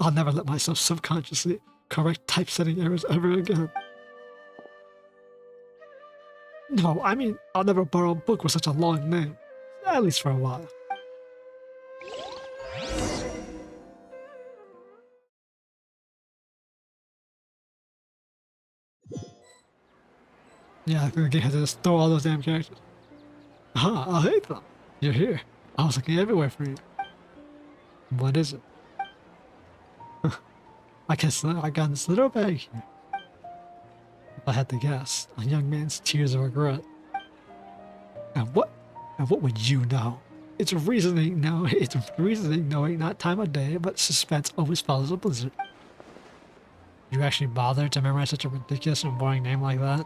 I'll never let myself subconsciously correct typesetting errors ever again. No, I mean, I'll never borrow a book with such a long name. At least for a while. Yeah, I think I had to just throw all those damn characters. Ah, I hate them. You're here. I was looking everywhere for you. What is it? I guess I got this little bag here. If I had to guess, a young man's tears of regret. And what would you know? It's reasoning knowing not time of day, but suspense always follows a blizzard. You actually bothered to memorize such a ridiculous and boring name like that?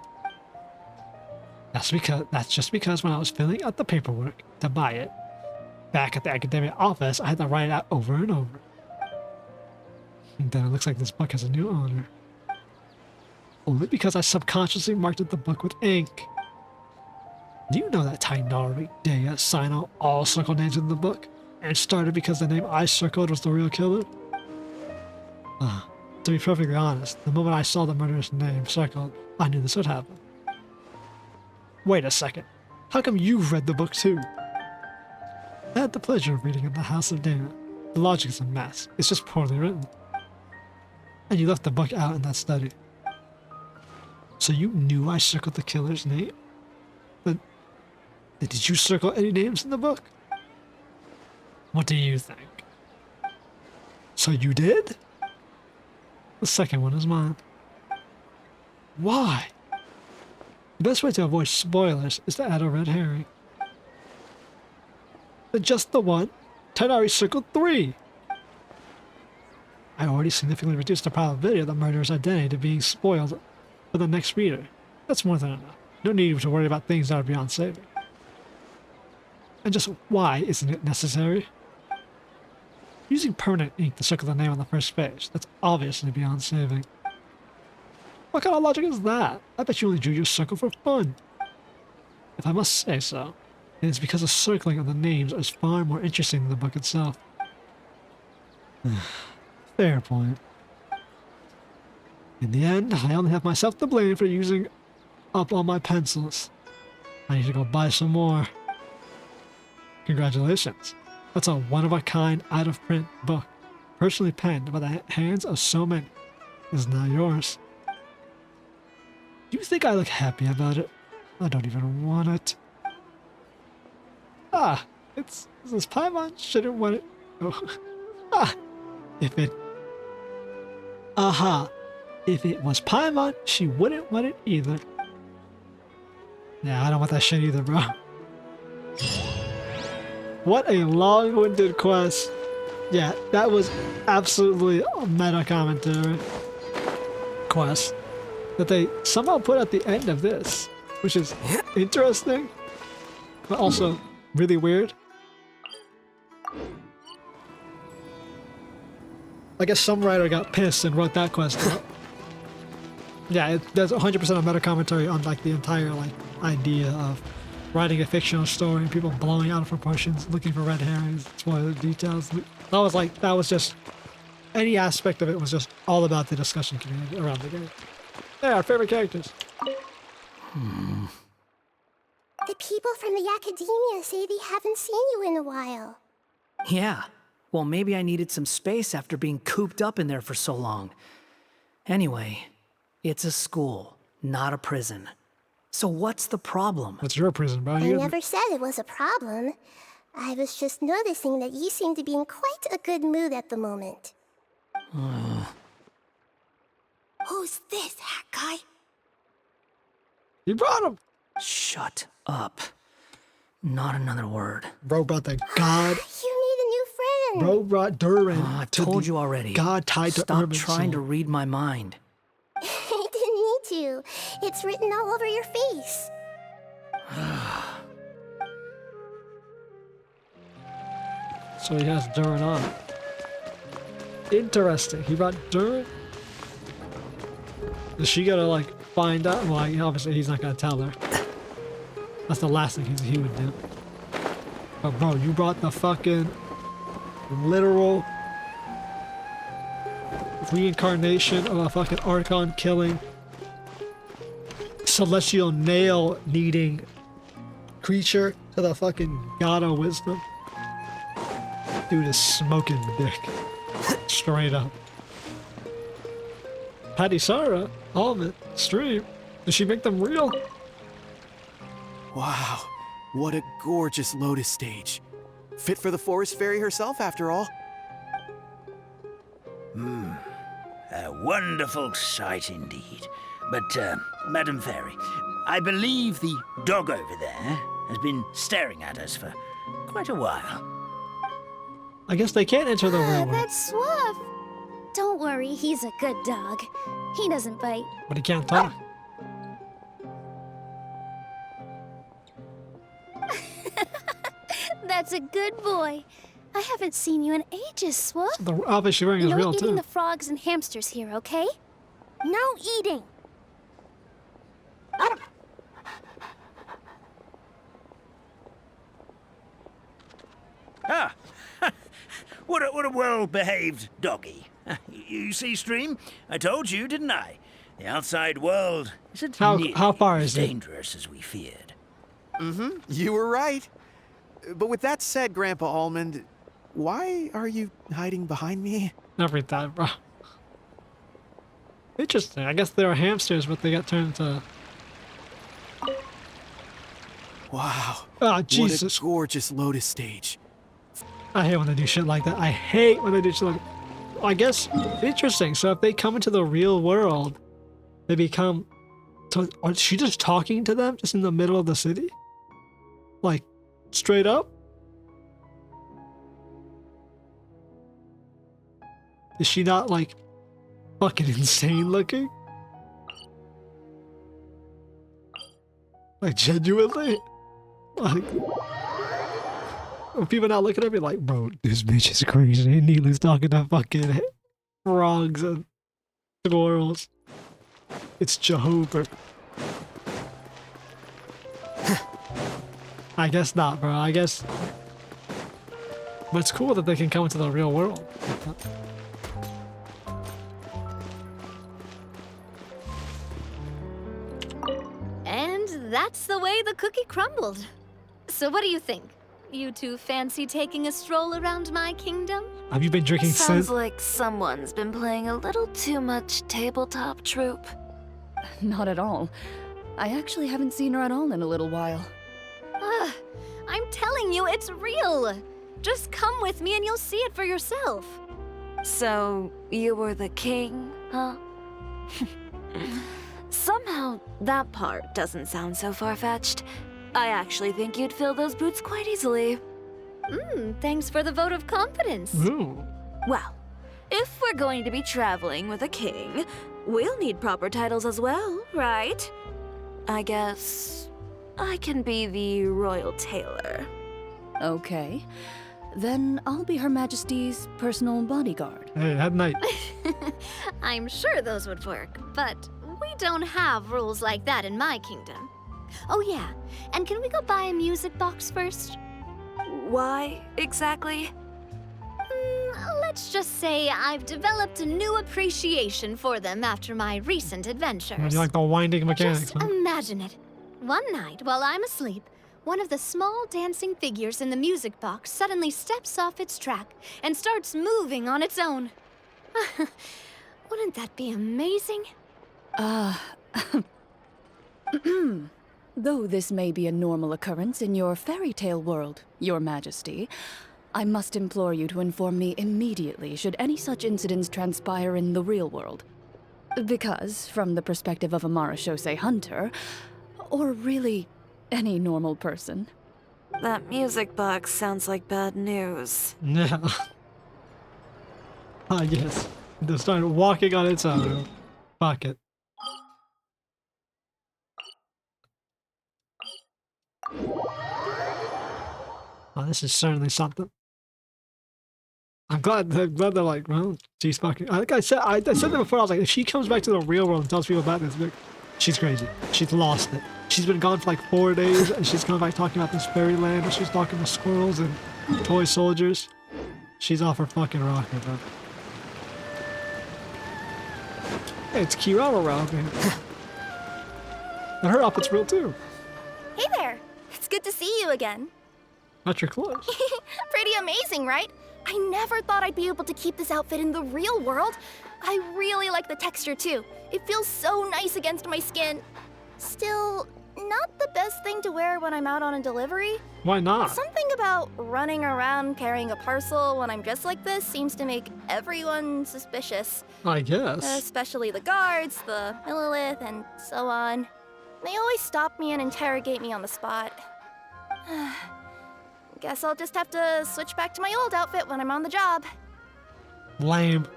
That's just because when I was filling out the paperwork to buy it, back at the academic office, I had to write it out over and over. And then it looks like this book has a new owner. Only because I subconsciously marked the book with ink. Do you know that Tainari, Dea, sign out all circle names in the book? And it started because the name I circled was the real killer? To be perfectly honest, the moment I saw the murderer's name circled, I knew this would happen. Wait a second. How come you've read the book too? I had the pleasure of reading in the House of Dana. The logic is a mess. It's just poorly written. And you left the book out in that study. So you knew I circled the killer's name? But did you circle any names in the book? What do you think? So you did? The second one is mine. Why? The best way to avoid spoilers is to add a red herring. But just the one? Tainari circled 3! I already significantly reduced the probability of the murderer's identity to being spoiled for the next reader. That's more than enough. No need to worry about things that are beyond saving. And just why isn't it necessary? Using permanent ink to circle the name on the first page, that's obviously beyond saving. What kind of logic is that? I bet you only drew your circle for fun. If I must say so, it is because the circling of the names is far more interesting than the book itself. Fair point. In the end, I only have myself to blame for using up all my pencils. I need to go buy some more. Congratulations. That's a one-of-a-kind, out-of-print book, personally penned by the hands of so many. It is now yours. Do you think I look happy about it? I don't even want it. It's this Paimon shouldn't want it. Oh. If it was Paimon, she wouldn't want it either. Yeah, I don't want that shit either, bro. What a long-winded quest. Yeah, that was absolutely a meta commentary quest that they somehow put at the end of this, which is interesting, but also really weird. I guess some writer got pissed and wrote that quest out. Yeah, there's 100% of meta commentary on like the entire like idea of writing a fictional story and people blowing out of proportions, looking for red herrings, spoiler details. That was just any aspect of it was just all about the discussion community around the game. They're our favorite characters. The people from the academia say they haven't seen you in a while. Yeah. Well, maybe I needed some space after being cooped up in there for so long. Anyway, it's a school, not a prison. So what's the problem? That's your prison, bro. I never said it was a problem. I was just noticing that you seem to be in quite a good mood at the moment. Who's this, hat guy? You brought him. Shut up. Not another word. Bro brought the god. You need a new friend. Bro brought Durin. I told you already. God tied to Stop Urban trying to Soul. read my mind. I didn't need to. It's written all over your face. So he has Durin on. Interesting. He brought Durin. Is she gonna like find out? Well, obviously he's not gonna tell her. That's the last thing he would do. But bro, you brought the fucking literal reincarnation of a fucking Archon killing, celestial nail needing creature to the fucking god of wisdom. Dude is smoking dick. Straight up. Patty Sarah, Almond, stream. Did she make them real? Wow, what a gorgeous lotus stage. Fit for the forest fairy herself, after all. A wonderful sight indeed. But, Madam Fairy, I believe the dog over there has been staring at us for quite a while. I guess they can't enter the real world. That's Swaff. Don't worry, he's a good dog. He doesn't bite. But he can't talk. That's a good boy. I haven't seen you in ages, Swaff. So the outfit she's wearing is real eating too. the frogs and hamsters here, okay? No eating. Ah, what a well-behaved doggy. You see, Stream? I told you, didn't I? The outside world isn't How far is as it? dangerous as we feared. You were right. But with that said, Grandpa Almond, why are you hiding behind me? Everything, bro. Interesting. I guess they're hamsters, but they got turned into. Wow. Oh, Jesus. What a gorgeous lotus stage. I hate when they do shit like that. I hate when they do shit like that. I guess, interesting. So if they come into the real world, they become... So, is she just talking to them just in the middle of the city? Like, straight up? Is she not, like, fucking insane looking? Like, genuinely? Like... People not looking at me like, bro, this bitch is crazy. Neely's talking to fucking frogs and squirrels. It's Jehovah. I guess not, bro. I guess. But it's cool that they can come into the real world. And that's the way the cookie crumbled. So what do you think? You two fancy taking a stroll around my kingdom? Have you been drinking Sounds since? like someone's been playing a little too much tabletop troop. Not at all. I actually haven't seen her at all in a little while. I'm telling you, it's real. Just come with me and you'll see it for yourself. So, you were the king, huh? Somehow, that part doesn't sound so far-fetched. I actually think you'd fill those boots quite easily. Thanks for the vote of confidence. Ooh. Well, if we're going to be traveling with a king, we'll need proper titles as well, right? I guess I can be the royal tailor. Okay. Then I'll be Her Majesty's personal bodyguard. Hey, at night. I'm sure those would work, but we don't have rules like that in my kingdom. Oh yeah, and can we go buy a music box first? Why, exactly? Let's just say I've developed a new appreciation for them after my recent adventures. You like the winding mechanics, Just huh? imagine it. One night, while I'm asleep, one of the small dancing figures in the music box suddenly steps off its track and starts moving on its own. Wouldn't that be amazing? Though this may be a normal occurrence in your fairy tale world, Your Majesty, I must implore you to inform me immediately should any such incidents transpire in the real world. Because, from the perspective of a Marachose hunter, or really any normal person. That music box sounds like bad news. Yeah. Ah, yes. They started walking on its own. Fuck it. Oh, this is certainly something. I'm glad they're like, well, she's fucking. I think I said that before. I was like, if she comes back to the real world and tells people about this, like, she's crazy. She's lost it. She's been gone for like 4 days, and she's come back talking about this fairyland, and she's talking to squirrels and toy soldiers. She's off her fucking rocker, bro. Hey, it's Kirara around here. And her outfit's real too. Hey there! It's good to see you again. Not your clothes. Pretty amazing, right? I never thought I'd be able to keep this outfit in the real world. I really like the texture too. It feels so nice against my skin. Still, not the best thing to wear when I'm out on a delivery. Why not? Something about running around carrying a parcel when I'm dressed like this seems to make everyone suspicious. I guess. Especially the guards, the Millilith, and so on. They always stop me and interrogate me on the spot. Guess I'll just have to switch back to my old outfit when I'm on the job. Lame.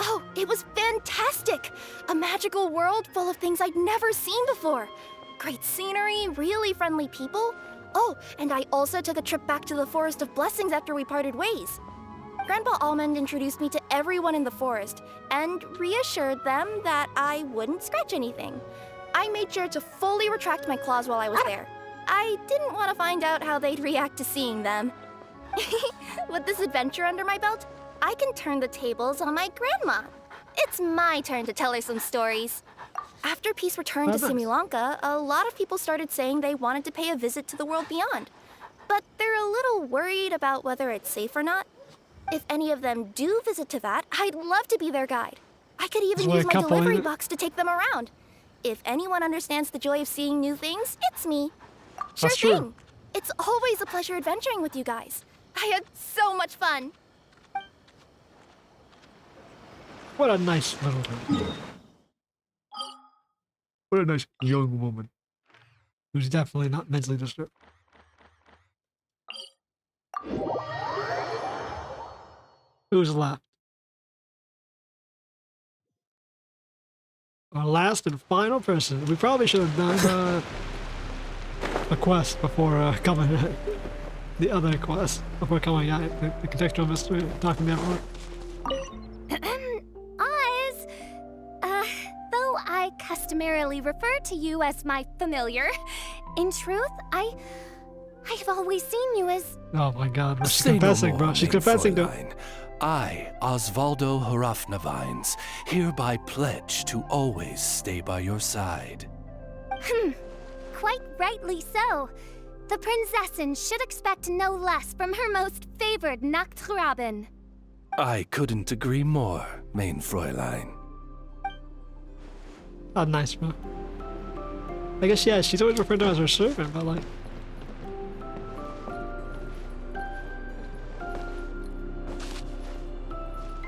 Oh, it was fantastic! A magical world full of things I'd never seen before. Great scenery, really friendly people. Oh, and I also took a trip back to the Forest of Blessings after we parted ways. Grandpa Almond introduced me to everyone in the forest and reassured them that I wouldn't scratch anything. I made sure to fully retract my claws while I was there. I didn't want to find out how they'd react to seeing them. With this adventure under my belt, I can turn the tables on my grandma. It's my turn to tell her some stories. After peace returned to Simulanka, a lot of people started saying they wanted to pay a visit to the world beyond. But they're a little worried about whether it's safe or not. If any of them do visit to that, I'd love to be their guide. I could even use my delivery box to take them around. If anyone understands the joy of seeing new things, it's me. Sure thing. It's always a pleasure adventuring with you guys. I had so much fun. What a nice little girl. What a nice young woman. Who's definitely not mentally disturbed. Who's left? Our last and final person. We probably should have done a quest before coming out. The other quest before coming out. The contextual mystery, talking to everyone. Oz, though I customarily refer to you as my familiar, in truth, I've always seen you as... Oh my god, she's confessing, bro. She's confessing to... I, Osvaldo Hrafnavines, hereby pledge to always stay by your side. Quite rightly so. The Prinzessin should expect no less from her most favored Nachtgraben. I couldn't agree more, mein Fräulein. Oh, nice, bro. I guess, yeah, she's always referred to as her servant, but like...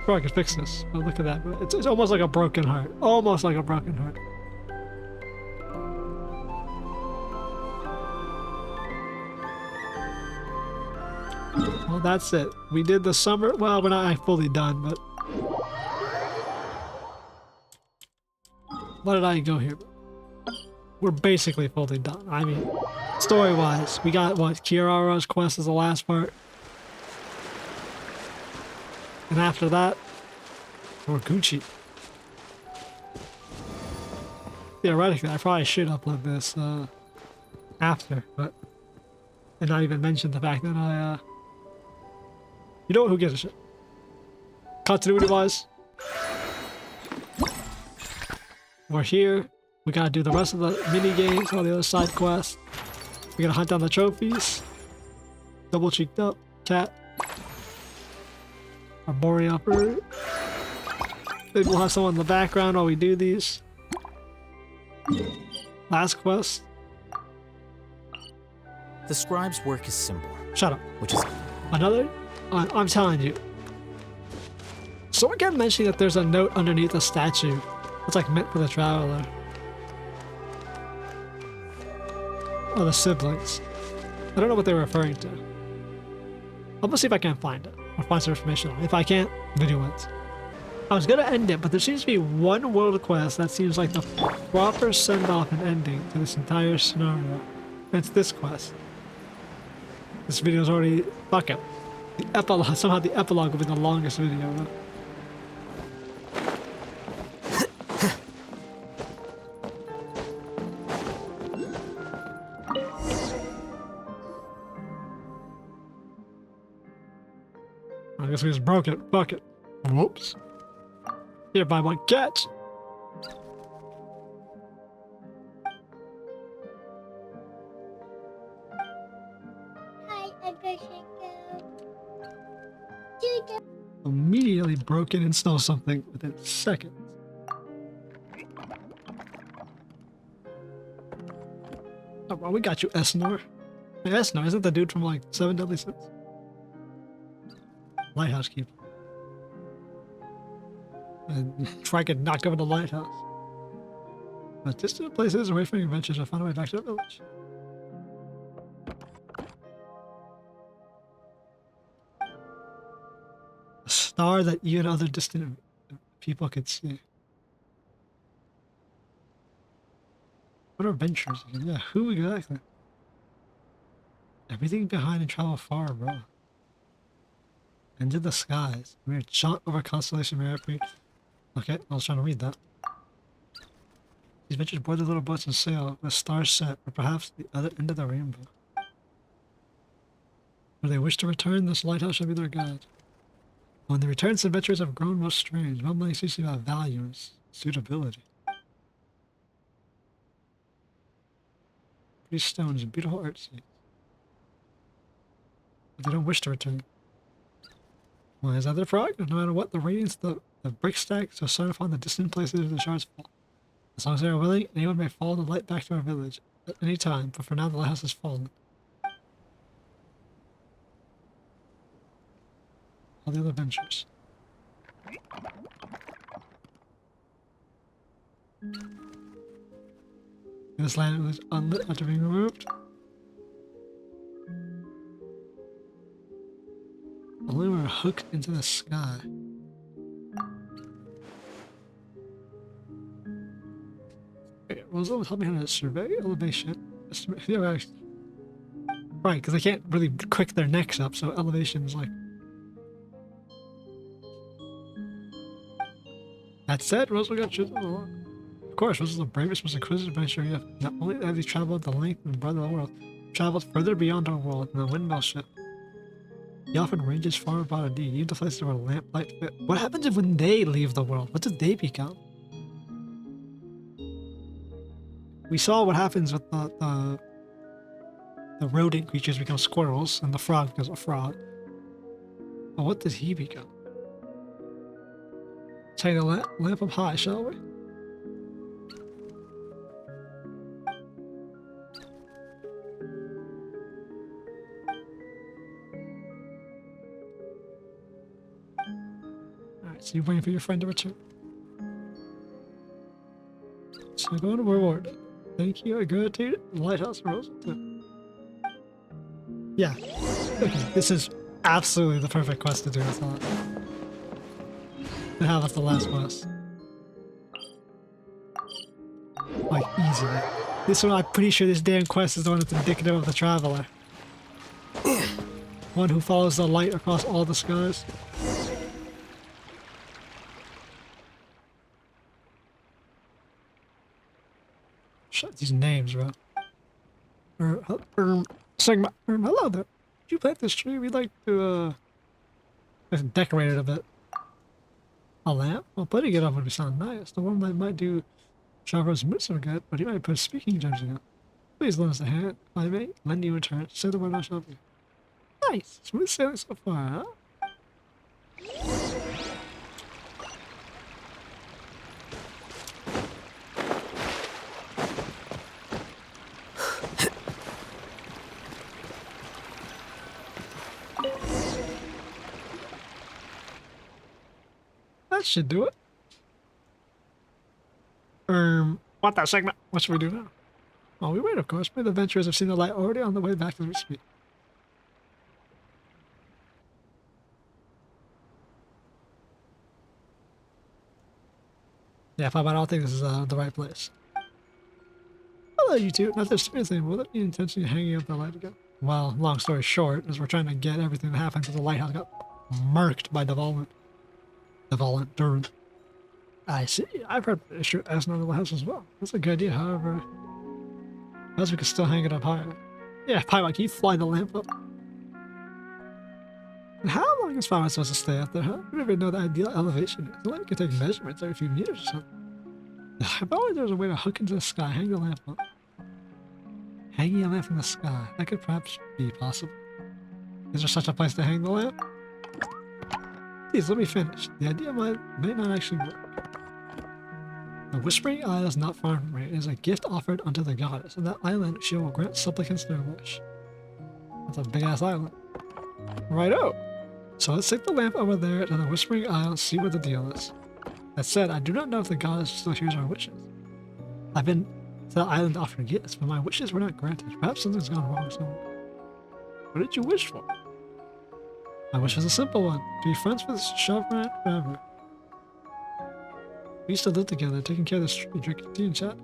Bro, I could fix this. Oh, look at that, bro. It's almost like a broken heart. Almost like a broken heart. Well, that's it. We did the summer... Well, we're not fully done, but... What did I go here? We're basically fully done. I mean, story-wise, we got, what, Kirara's quest is the last part. And after that, we're Gucci. Theoretically, I probably should upload this after, but... And not even mention the fact that I, You know what? Who gives a shit? Continuity-wise, we're here. We gotta do the rest of the mini games, all the other side quests. We gotta hunt down the trophies. Double cheeked up, cat. Our boring upper. Maybe we'll have someone in the background while we do these. Last quest. The scribe's work is simple. Shut up. Which is another? I'm telling you. Someone kept mentioning that there's a note underneath a statue. It's like meant for the traveler. Or the siblings. I don't know what they were referring to. I'm gonna see if I can find it. Or find some information on it. If I can't, video ends. I was gonna end it, but there seems to be one world quest that seems like the proper send-off and ending to this entire scenario. And it's this quest. This video's already... Fuck it. The epilogue, somehow the epilogue will be the longest video, though. I guess we just broke it. Fuck it. Whoops. Here, buy one catch. Immediately broken and stole something within seconds. Oh, well, we got you, Esnor. Hey, Esnor, isn't the dude from like 7 Deadly Sins? Lighthouse keeper. And try to knock over the lighthouse. But distant places away from your adventures, I found a way back to the village. A star that even other distant people could see. What are adventures again? Yeah, who exactly? Everything behind and travel far, bro. Into the skies. Weird jaunt over constellation Mercury. Okay, I was trying to read that. These adventures board the little boats and sail, with stars set, or perhaps the other end of the rainbow. When they wish to return, this lighthouse shall be their guide. When they return, these adventures have grown most strange. Mumbling seems to be about value and suitability. Pretty stones and beautiful art scenes. But they don't wish to return. Why is that their prerogative? No matter what the radiance the brick stacks so shine upon the distant places where the shards fall. As long as they are willing, anyone may follow the light back to our village at any time, but for now the lighthouse has fallen. All the other adventures. This land was unlit after being removed. Only we're hooked into the sky. Wait, Rosal help me how to survey elevation. Yeah, right, because they can't really quick their necks up, so elevation is like. That said, Rosal got chosen along. Of course, Rosal's the bravest, most inquisitive adventurer yet. Not only have he traveled the length and breadth of the world, traveled further beyond our world in the windmill ship. He often ranges far abroad indeed, even to places where lamplight fit. What happens if when they leave the world? What do they become? We saw what happens with the rodent creatures become squirrels, and the frog becomes a frog. But what does he become? Take the lamp up high, shall we? So you're waiting for your friend to return. So going to reward. Thank you, gratitude, Lighthouse Rosalton. Yeah. Okay, this is absolutely the perfect quest to do, I thought. And how about the last quest? Like, easily. This one, I'm pretty sure this damn quest is the one that's indicative of the traveler. One who follows the light across all the skies. Shut these names, bro. Sigma. Hello there. Did you plant this tree? We'd like to, decorate it a bit. A lamp? Well, putting it up would sound nice. The one that might do Traveler's moods are good, but he might put speaking judging on. Please lend us a hand. If I may, lend you a turn. Say the word, I shall be. Nice! Smooth sailing so far, huh? That should do it. What that segment? What should we do now? Well, we wait, of course. Many adventurers have seen the light already on the way back to the street. Yeah, I don't think this is the right place. Hello, you two. Not there's anything. Will it be intentionally hanging up the light again? Well, long story short, is we're trying to get everything that happened to the lighthouse got murked by Devolent Durant. I see. I've heard the issue as another lighthouse as well. That's a good idea, however. As we could still hang it up higher. Yeah, Pilot, can you fly the lamp up? And how long is Pilot supposed to stay up there, huh? We don't even know the ideal elevation is. The lamp can take measurements every few meters or something. If only there was a way to hook into the sky, hang the lamp up. Hanging a lamp in the sky, that could perhaps be possible. Is there such a place to hang the lamp? Please, let me finish. The idea may not actually work. The Whispering Isle is not far from here. It is a gift offered unto the goddess. In that island, she will grant supplicants their wish. That's a big-ass island. Righto! So let's take the lamp over there to the Whispering Isle and see what the deal is. That said, I do not know if the goddess still hears our wishes. I've been to the island to offer gifts, but my wishes were not granted. Perhaps something's gone wrong somewhere. What did you wish for? My wish was a simple one. To be friends with Chevron forever. We used to live together, taking care of the street, drinking tea and chat.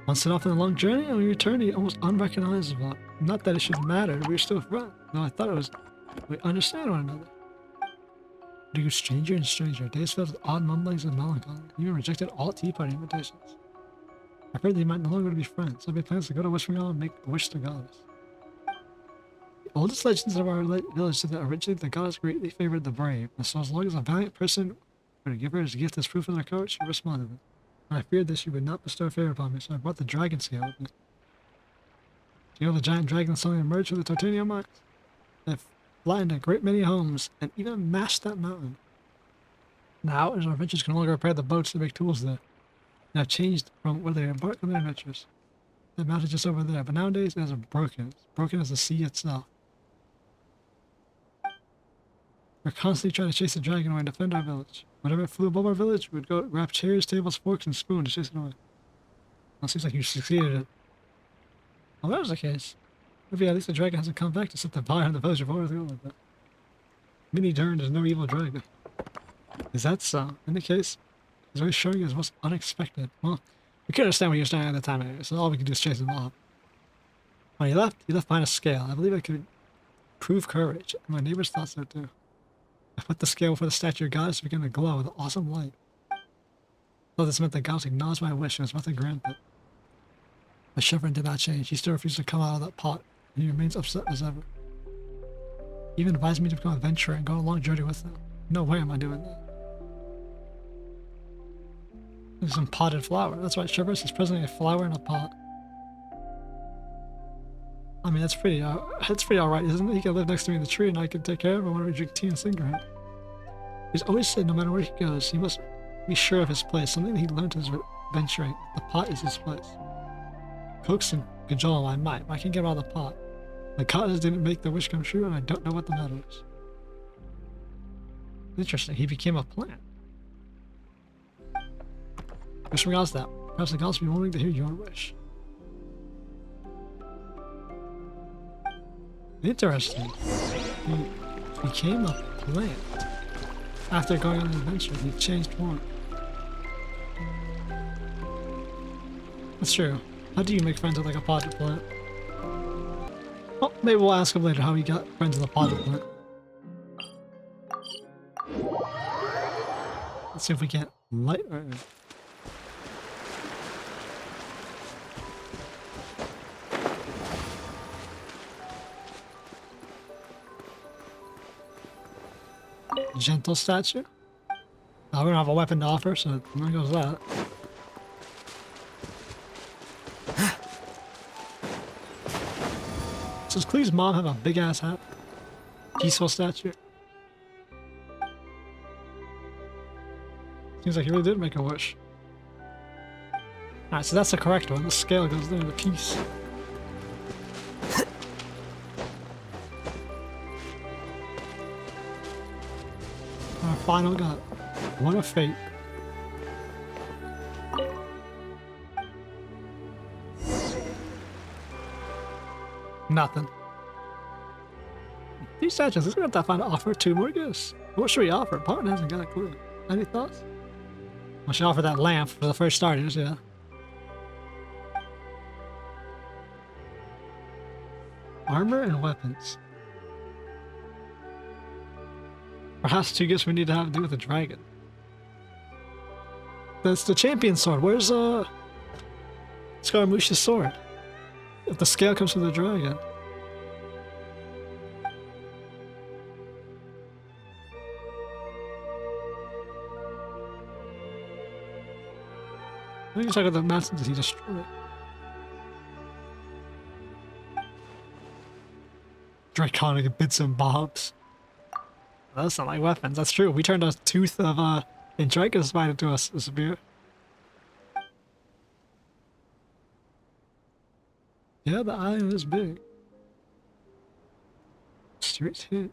Once set off on a long journey, and we returned to almost unrecognizable. Not that it should matter, we were still friends. No, I thought it was. We understand one another. But you stranger and stranger, days filled with odd mumblings and melancholy. You even rejected all tea party invitations. I feared that you might no longer be friends, so I made plans to go to Whispering Isle and make a wish to the goddess. The oldest legends of our village said that originally the goddess greatly favored the brave, and so as long as a valiant person were to give her as a gift as proof of their courage, she responded with it. And I feared that she would not bestow favor upon me, so I brought the dragon scale with me. Do you know the giant dragon suddenly emerged from the titanium mines? They've flattened a great many homes, and even mashed that mountain. Now, as our adventurers can no longer repair the boats to make tools there, and have changed from where they embarked on their adventures. That mountain just over there, but nowadays it is broken. It's broken as the sea itself. We're constantly trying to chase the dragon away and defend our village. Whenever it flew above our village, we'd go grab chairs, tables, forks, and spoons to chase it away. Well, it seems like you succeeded it. Well, that was the case. Maybe at least the dragon hasn't come back to set the fire on the village of Ortho like that. Mini Dern is no evil dragon. Is that so? In the case, he's always showing us what's unexpected. Well, we couldn't understand what he was doing at the time anyway, so all we could do is chase him off. When he left behind a scale. I believe it could prove courage, and my neighbors thought so too. I put the scale before the statue of goddess began to glow with an awesome light. Though this meant the goddess acknowledged my wish and was about to grant it. But Chevron did not change. He still refused to come out of that pot, and he remains upset as ever. He even advised me to become an adventurer and go on a long journey with him. No way am I doing that. There's some potted flower. That's right, Chevron is presently a flower in a pot. I mean, that's pretty alright, isn't it? He can live next to me in the tree and I can take care of him whenever we drink tea and sing for him. He's always said no matter where he goes, he must be sure of his place, something that he learned as adventuring. The pot is his place. Coax and cajole him I might, but I can't get him out of the pot. The goddess didn't make the wish come true and I don't know what the matter is. Interesting, he became a plant. Which regards that, perhaps the goddess will be willing to hear your wish. Interesting. He became a plant. After going on an adventure, he changed form. That's true. How do you make friends with like a potted plant? Well, maybe we'll ask him later how he got friends with a potted plant. Let's see if we get light. Gentle statue. Oh, we don't have a weapon to offer, so there goes that. Does Klee's mom have a big ass hat? Peaceful statue. Seems like he really did make a wish. Alright, so that's the correct one. The scale goes there, the piece. Our final god. What a fate. Nothing. These statues, let's have to find an offer 2 more gifts. What should we offer? Partner hasn't got a clue. Any thoughts? I should offer that lamp for the first starters, yeah. Armor and weapons. Perhaps 2 gifts we need to have to do with the dragon. That's the champion sword. Where's Scaramouche's sword? If the scale comes from the dragon. I think he's talking about the mountains that he destroyed. Draconic bits and bobs. Well, that's not like weapons. That's true. We turned a tooth of Andraka's spine into a spear. Yeah, the island is big. Straight hit.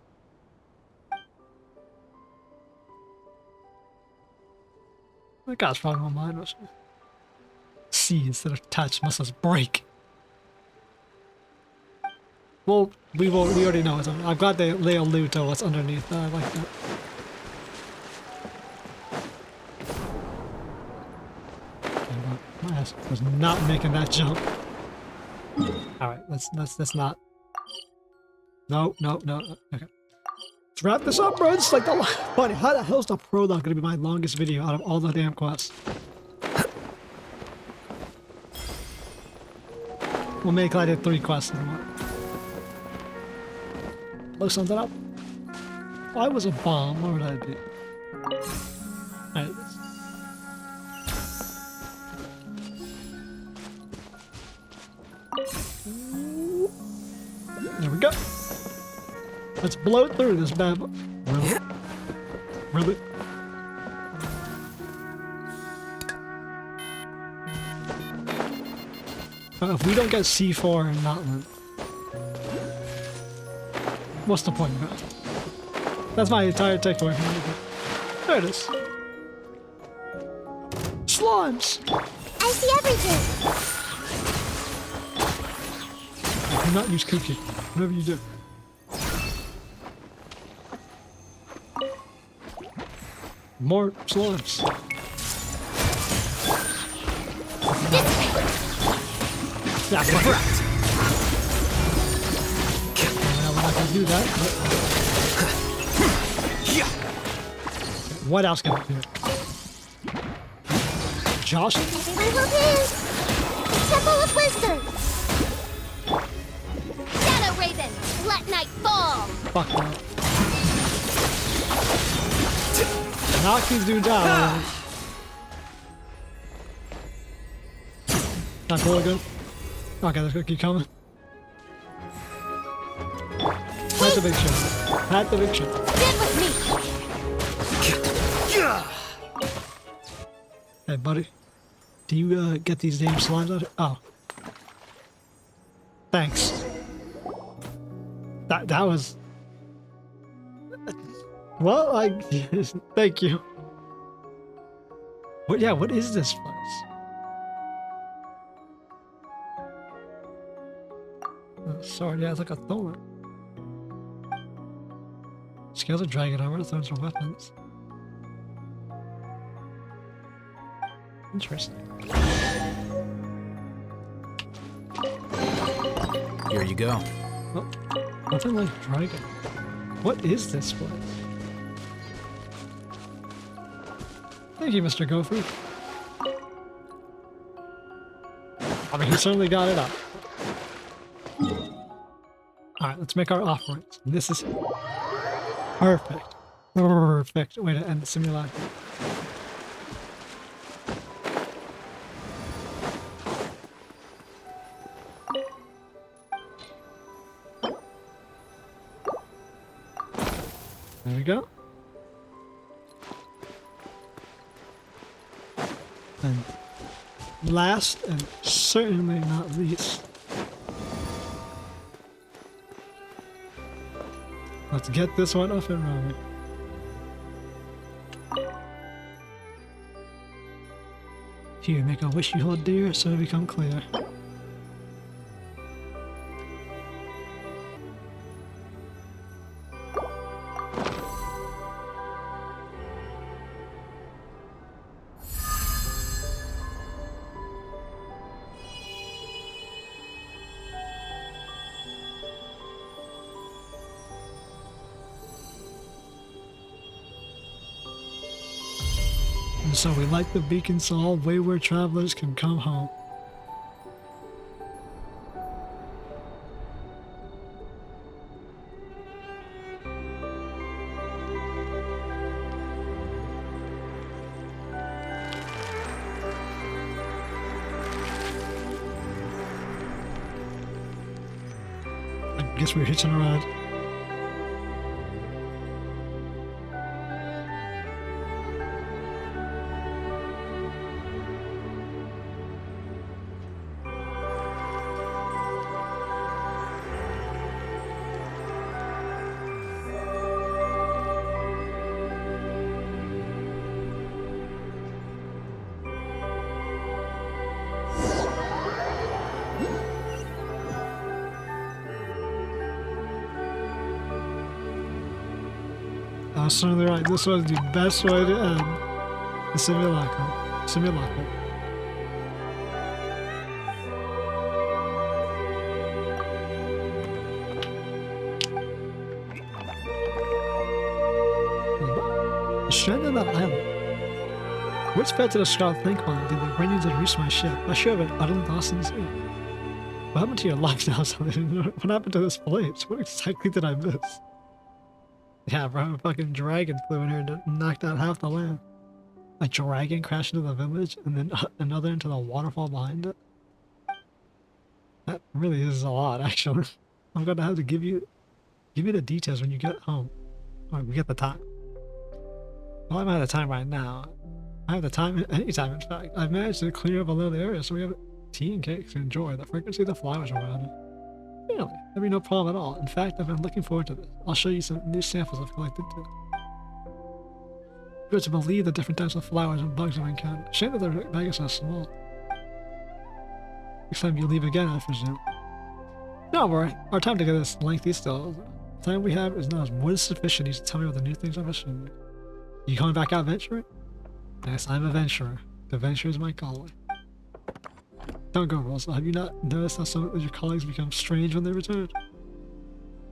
That guy's probably on mine, wasn't it? See instead of touch must us break. Well, we already know it's on. I'm glad they lay a loot to what's underneath. I like that. Okay, my ass was not making that jump. Alright, let's not. No. Okay. Let's wrap this up, bro. It's like the funny. How the hell's the prologue gonna be my longest video out of all the damn quests? We'll make like 3 quests in one. Look something up. If I was a bomb, what would I do? Alright. There we go. Let's blow through this bad boy. Really? Really? If we don't get C4 and Notland, what's the point, man? That's my entire takeaway from it. There it is. Slimes! I see everything! Do not use cookie. Whatever you do. More slimes. Yeah, we're not gonna do that. What else can we do? Josh? I will do! Temple of Wisdom! Shadow Raven, let night fall! Fuck that. Knock these dudes out. Not really good. Okay, let's go keep coming. That's a big shot. That's a big shot. Get with me! Hey, buddy. Do you get these damn slimes out of here? Oh. Thanks. That was... Well, thank you. What is this place? Oh, sword, yeah, it's like a thorn. Scales of dragon armor, thorns are weapons. Interesting. Here you go. Oh, nothing like dragon. What is this place? Thank you, Mr. Gopher. I mean, he certainly got it up. Alright, let's make our offerings. This is perfect. Perfect way to end the simulacrum. There we go. And last and certainly not least, let's get this one up and running. Here, make a wish you hold dear so it become clear. And so we light the beacon so all wayward travelers can come home. I guess we're hitching a ride. Absolutely right. This was the best way to end the simulacrum. Simulacrum. The strand of that island. What's fed to the Scarlet Thankmine did the Renians had reached my ship? I should have been utterly lost in sea. What happened to your life now? What happened to this place? What exactly did I miss? Yeah, bro, a fucking dragon flew in here and knocked out half the land. A dragon crashed into the village and then another into the waterfall behind it. That really is a lot, actually. I'm gonna have to give you the details when you get home. Or we get the time. Well, I'm out of time right now. I have the time anytime, in fact. I've managed to clear up a little area so we have tea and cakes to enjoy. The frequency of the flowers around it. Really, that'd be no problem at all. In fact, I've been looking forward to this. I'll show you some new samples I've collected too. Good to believe the different types of flowers and bugs I've encountered. Shame that the bag is so small. Next time you leave again, I presume. Don't worry, our time together is lengthy still. The time we have is not more than sufficient to tell me all the new things I've assumed. You coming back out venturing? Yes, I'm a venturer. The venture is my calling. Don't go, Rosa. Have you not noticed how some of your colleagues become strange when they return?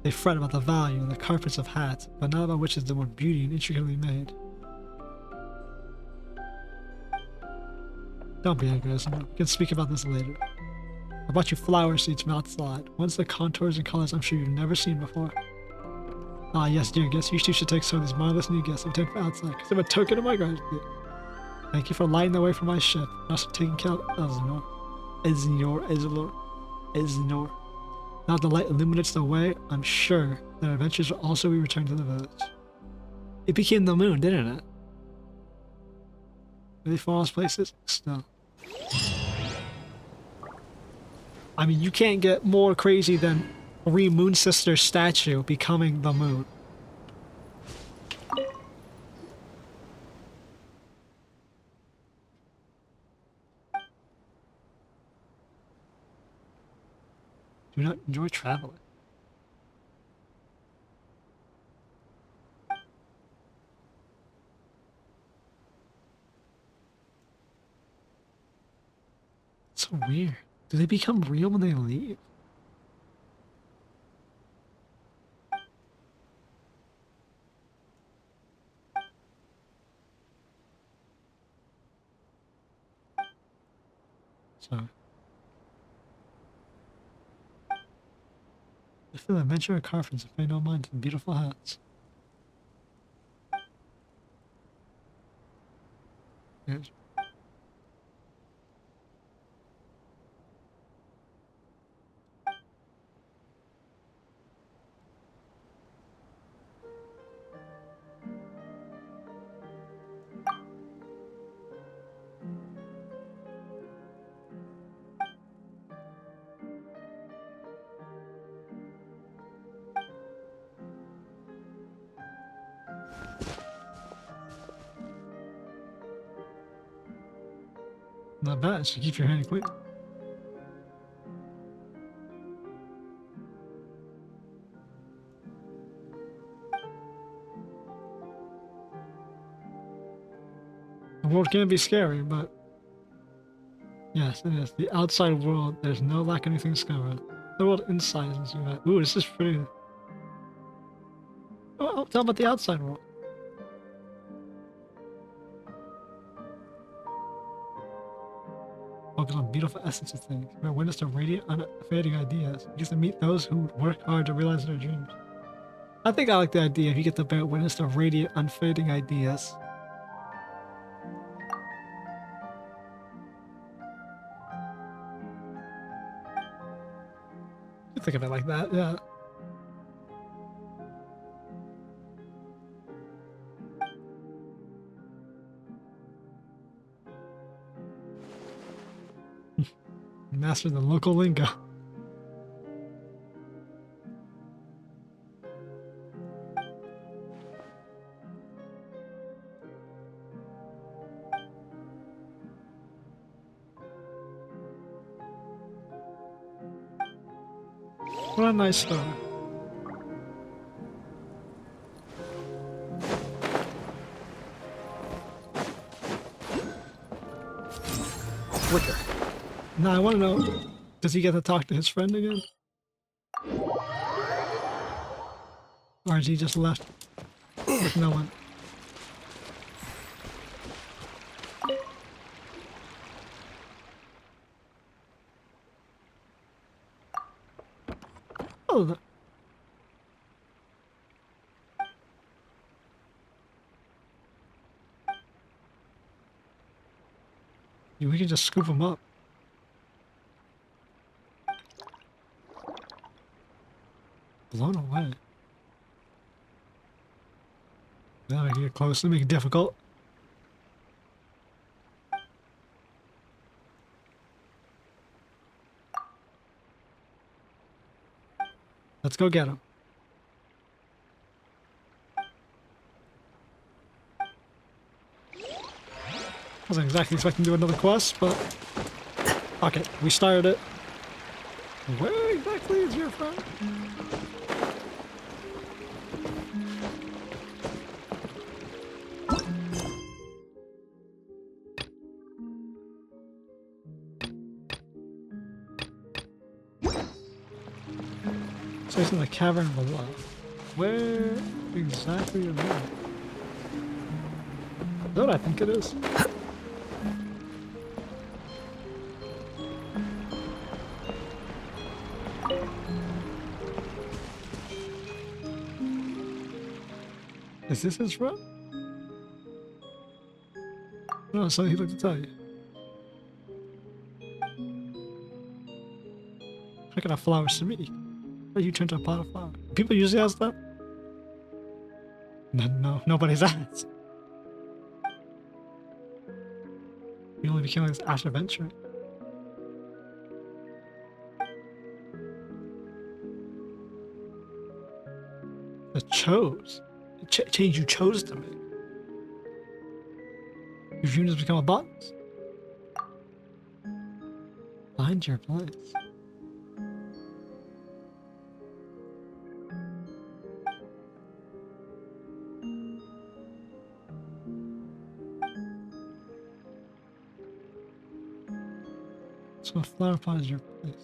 They fret about the value and the carpets of hats, but not about which is the more beauty and intricately made. Don't be angry, we can speak about this later. I bought you flower seeds from outside. One's the contours and colors I'm sure you've never seen before. Ah, yes, dear guest, you two should take some of these marvelous new gifts obtained from outside, because they're a token of my gratitude. Thank you for lighting the way for my ship, and also taking care of Elsinore. Elsinore. Now the light illuminates the way, I'm sure that our adventures will also be returned to the village. It became the moon, didn't it? Really far off places? Still. I mean, you can't get more crazy than Three Moon Sister statue becoming the moon. Do not enjoy traveling. It's so weird. Do they become real when they leave? So I feel adventure at conference and pay no mind to the beautiful hats. Yes. Not bad. So keep your hand quick. The world can be scary, but yes, it is. The outside world, there's no lack of anything scary. The world inside isn't so bad. Ooh, this is pretty. Oh, tell about the outside world. Focus on beautiful essence of things. Bear witness to radiant, unfading ideas. You get to meet those who work hard to realize their dreams. I think I like the idea if you get to bear witness to radiant, unfading ideas. You think of it like that, yeah. Master the local lingo. What a nice story. Wicker. Now I want to know, does he get to talk to his friend again? Or is he just left with no one? Oh, we can just scoop him up. Blown away. Now I get close to make it difficult. Let's go get him. Wasn't exactly expecting to do another quest, but okay, we started it. Where exactly is your friend? So it's in the cavern below. Where exactly is that? Is that what I think it is? Is this his friend? No, that's something he'd like to tell you. How can a flower speak? How you turn to a pot of flower? People usually ask that? No, nobody's asked. You only became like this after venturing. The chose. Change you chose to make. Your dream has become a botanist. Find your place. So a flower pot is your place.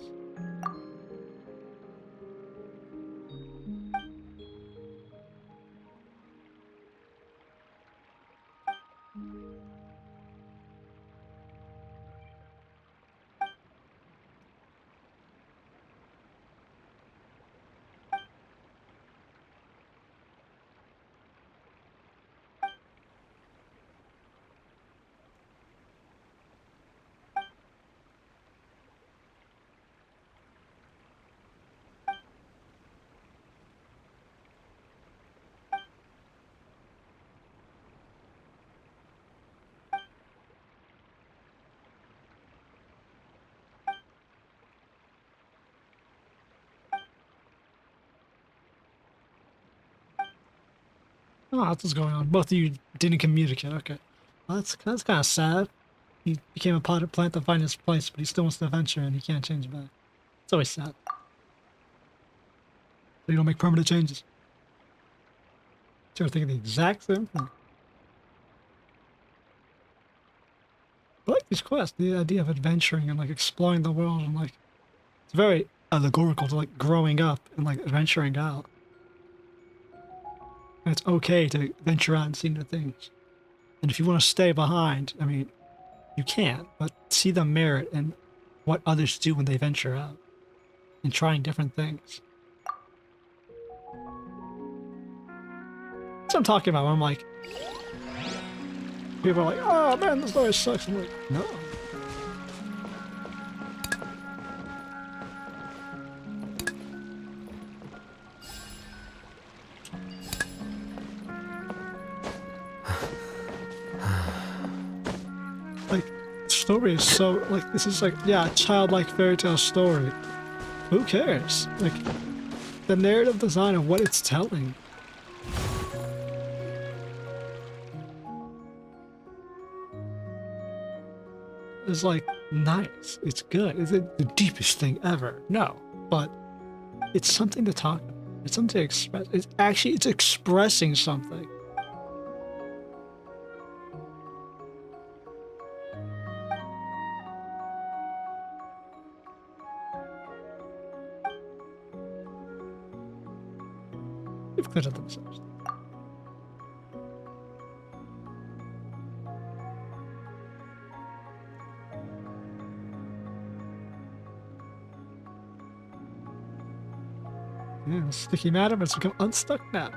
Oh, that's what's going on. Both of you didn't communicate. Okay. Well, that's kind of sad. He became a potted plant to find his place, but he still wants to venture and he can't change back. It's always sad. So you don't make permanent changes. So we're thinking the exact same thing. I like these quests, the idea of adventuring and like exploring the world and like it's very allegorical to like growing up and like adventuring out. And it's okay to venture out and see new things. And if you want to stay behind, I mean, you can, but see the merit in what others do when they venture out and trying different things. That's what I'm talking about when I'm like, people are like, oh man, this story sucks. I'm like, no. Like, the story is so, like, this is like, yeah, a childlike fairy tale story. Who cares? Like, the narrative design of what it's telling. Is like nice. It's good. Is it the deepest thing ever? No, but it's something to talk about. It's something to express. It's expressing something. They've cleared up themselves. Yeah, sticky matter has become unstuck now.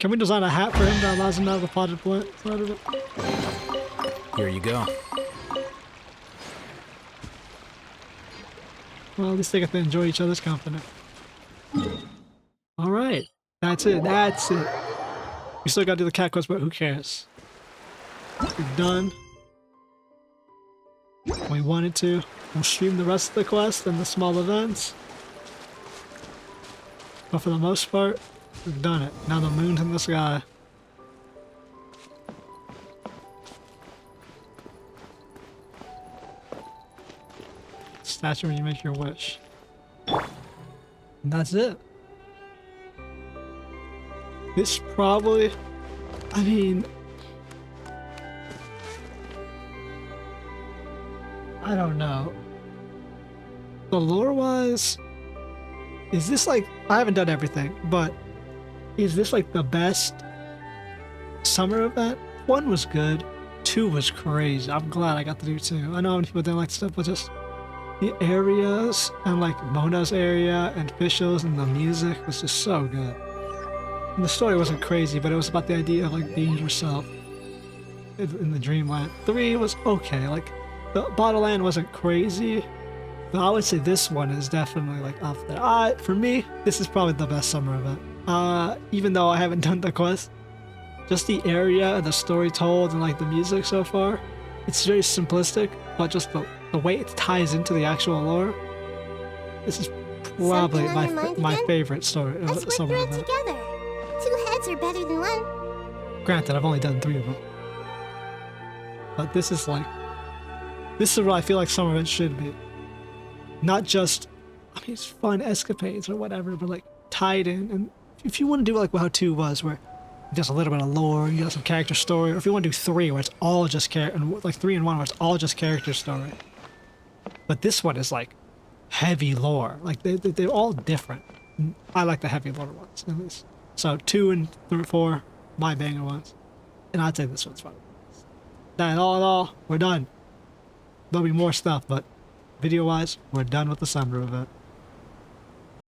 Can we design a hat for him that allows him to have a potted plant side of it? Here you go. Well, at least they get to enjoy each other's company. Alright. That's it. That's it. We still gotta do the cat quest, but who cares? We're done. We wanted to. We'll stream the rest of the quest and the small events. But for the most part, we've done it. Now the moon's in the sky. Statue when you make your wish. And that's it. This probably, I mean, I don't know. The lore-wise, is this like, I haven't done everything, but is this like the best summer event? 1 was good, 2 was crazy. I'm glad I got to do 2. I know how many people didn't like stuff, but just the areas and like Mona's area and Fischl's and the music was just so good. And the story wasn't crazy, but it was about the idea of like being yourself in the dreamland. 3 was okay, like the Bottleland wasn't crazy, but I would say this one is definitely like up there. For me, this is probably the best summer event. Even though I haven't done the quest, just the area and the story told and like the music so far, it's very simplistic, but just the way it ties into the actual lore, this is probably my favorite story. I swear Summer through it event. together. 2 heads are better than 1. Granted, I've only done 3 of them. But this is what I feel like summer events should be. Not just, I mean, it's fun escapades or whatever, but like tied in. And if you want to do like how 2 was, where just a little bit of lore, you got some character story, or if you want to do 3 where it's all just like 3 and 1 where it's all just character story. But this one is like heavy lore. Like they're all different. I like the heavy lore ones at least. So 2 and 3, 4, my banger ones. And I'd say this one's fun. That all in all, we're done. There'll be more stuff, but video-wise, we're done with the summer event.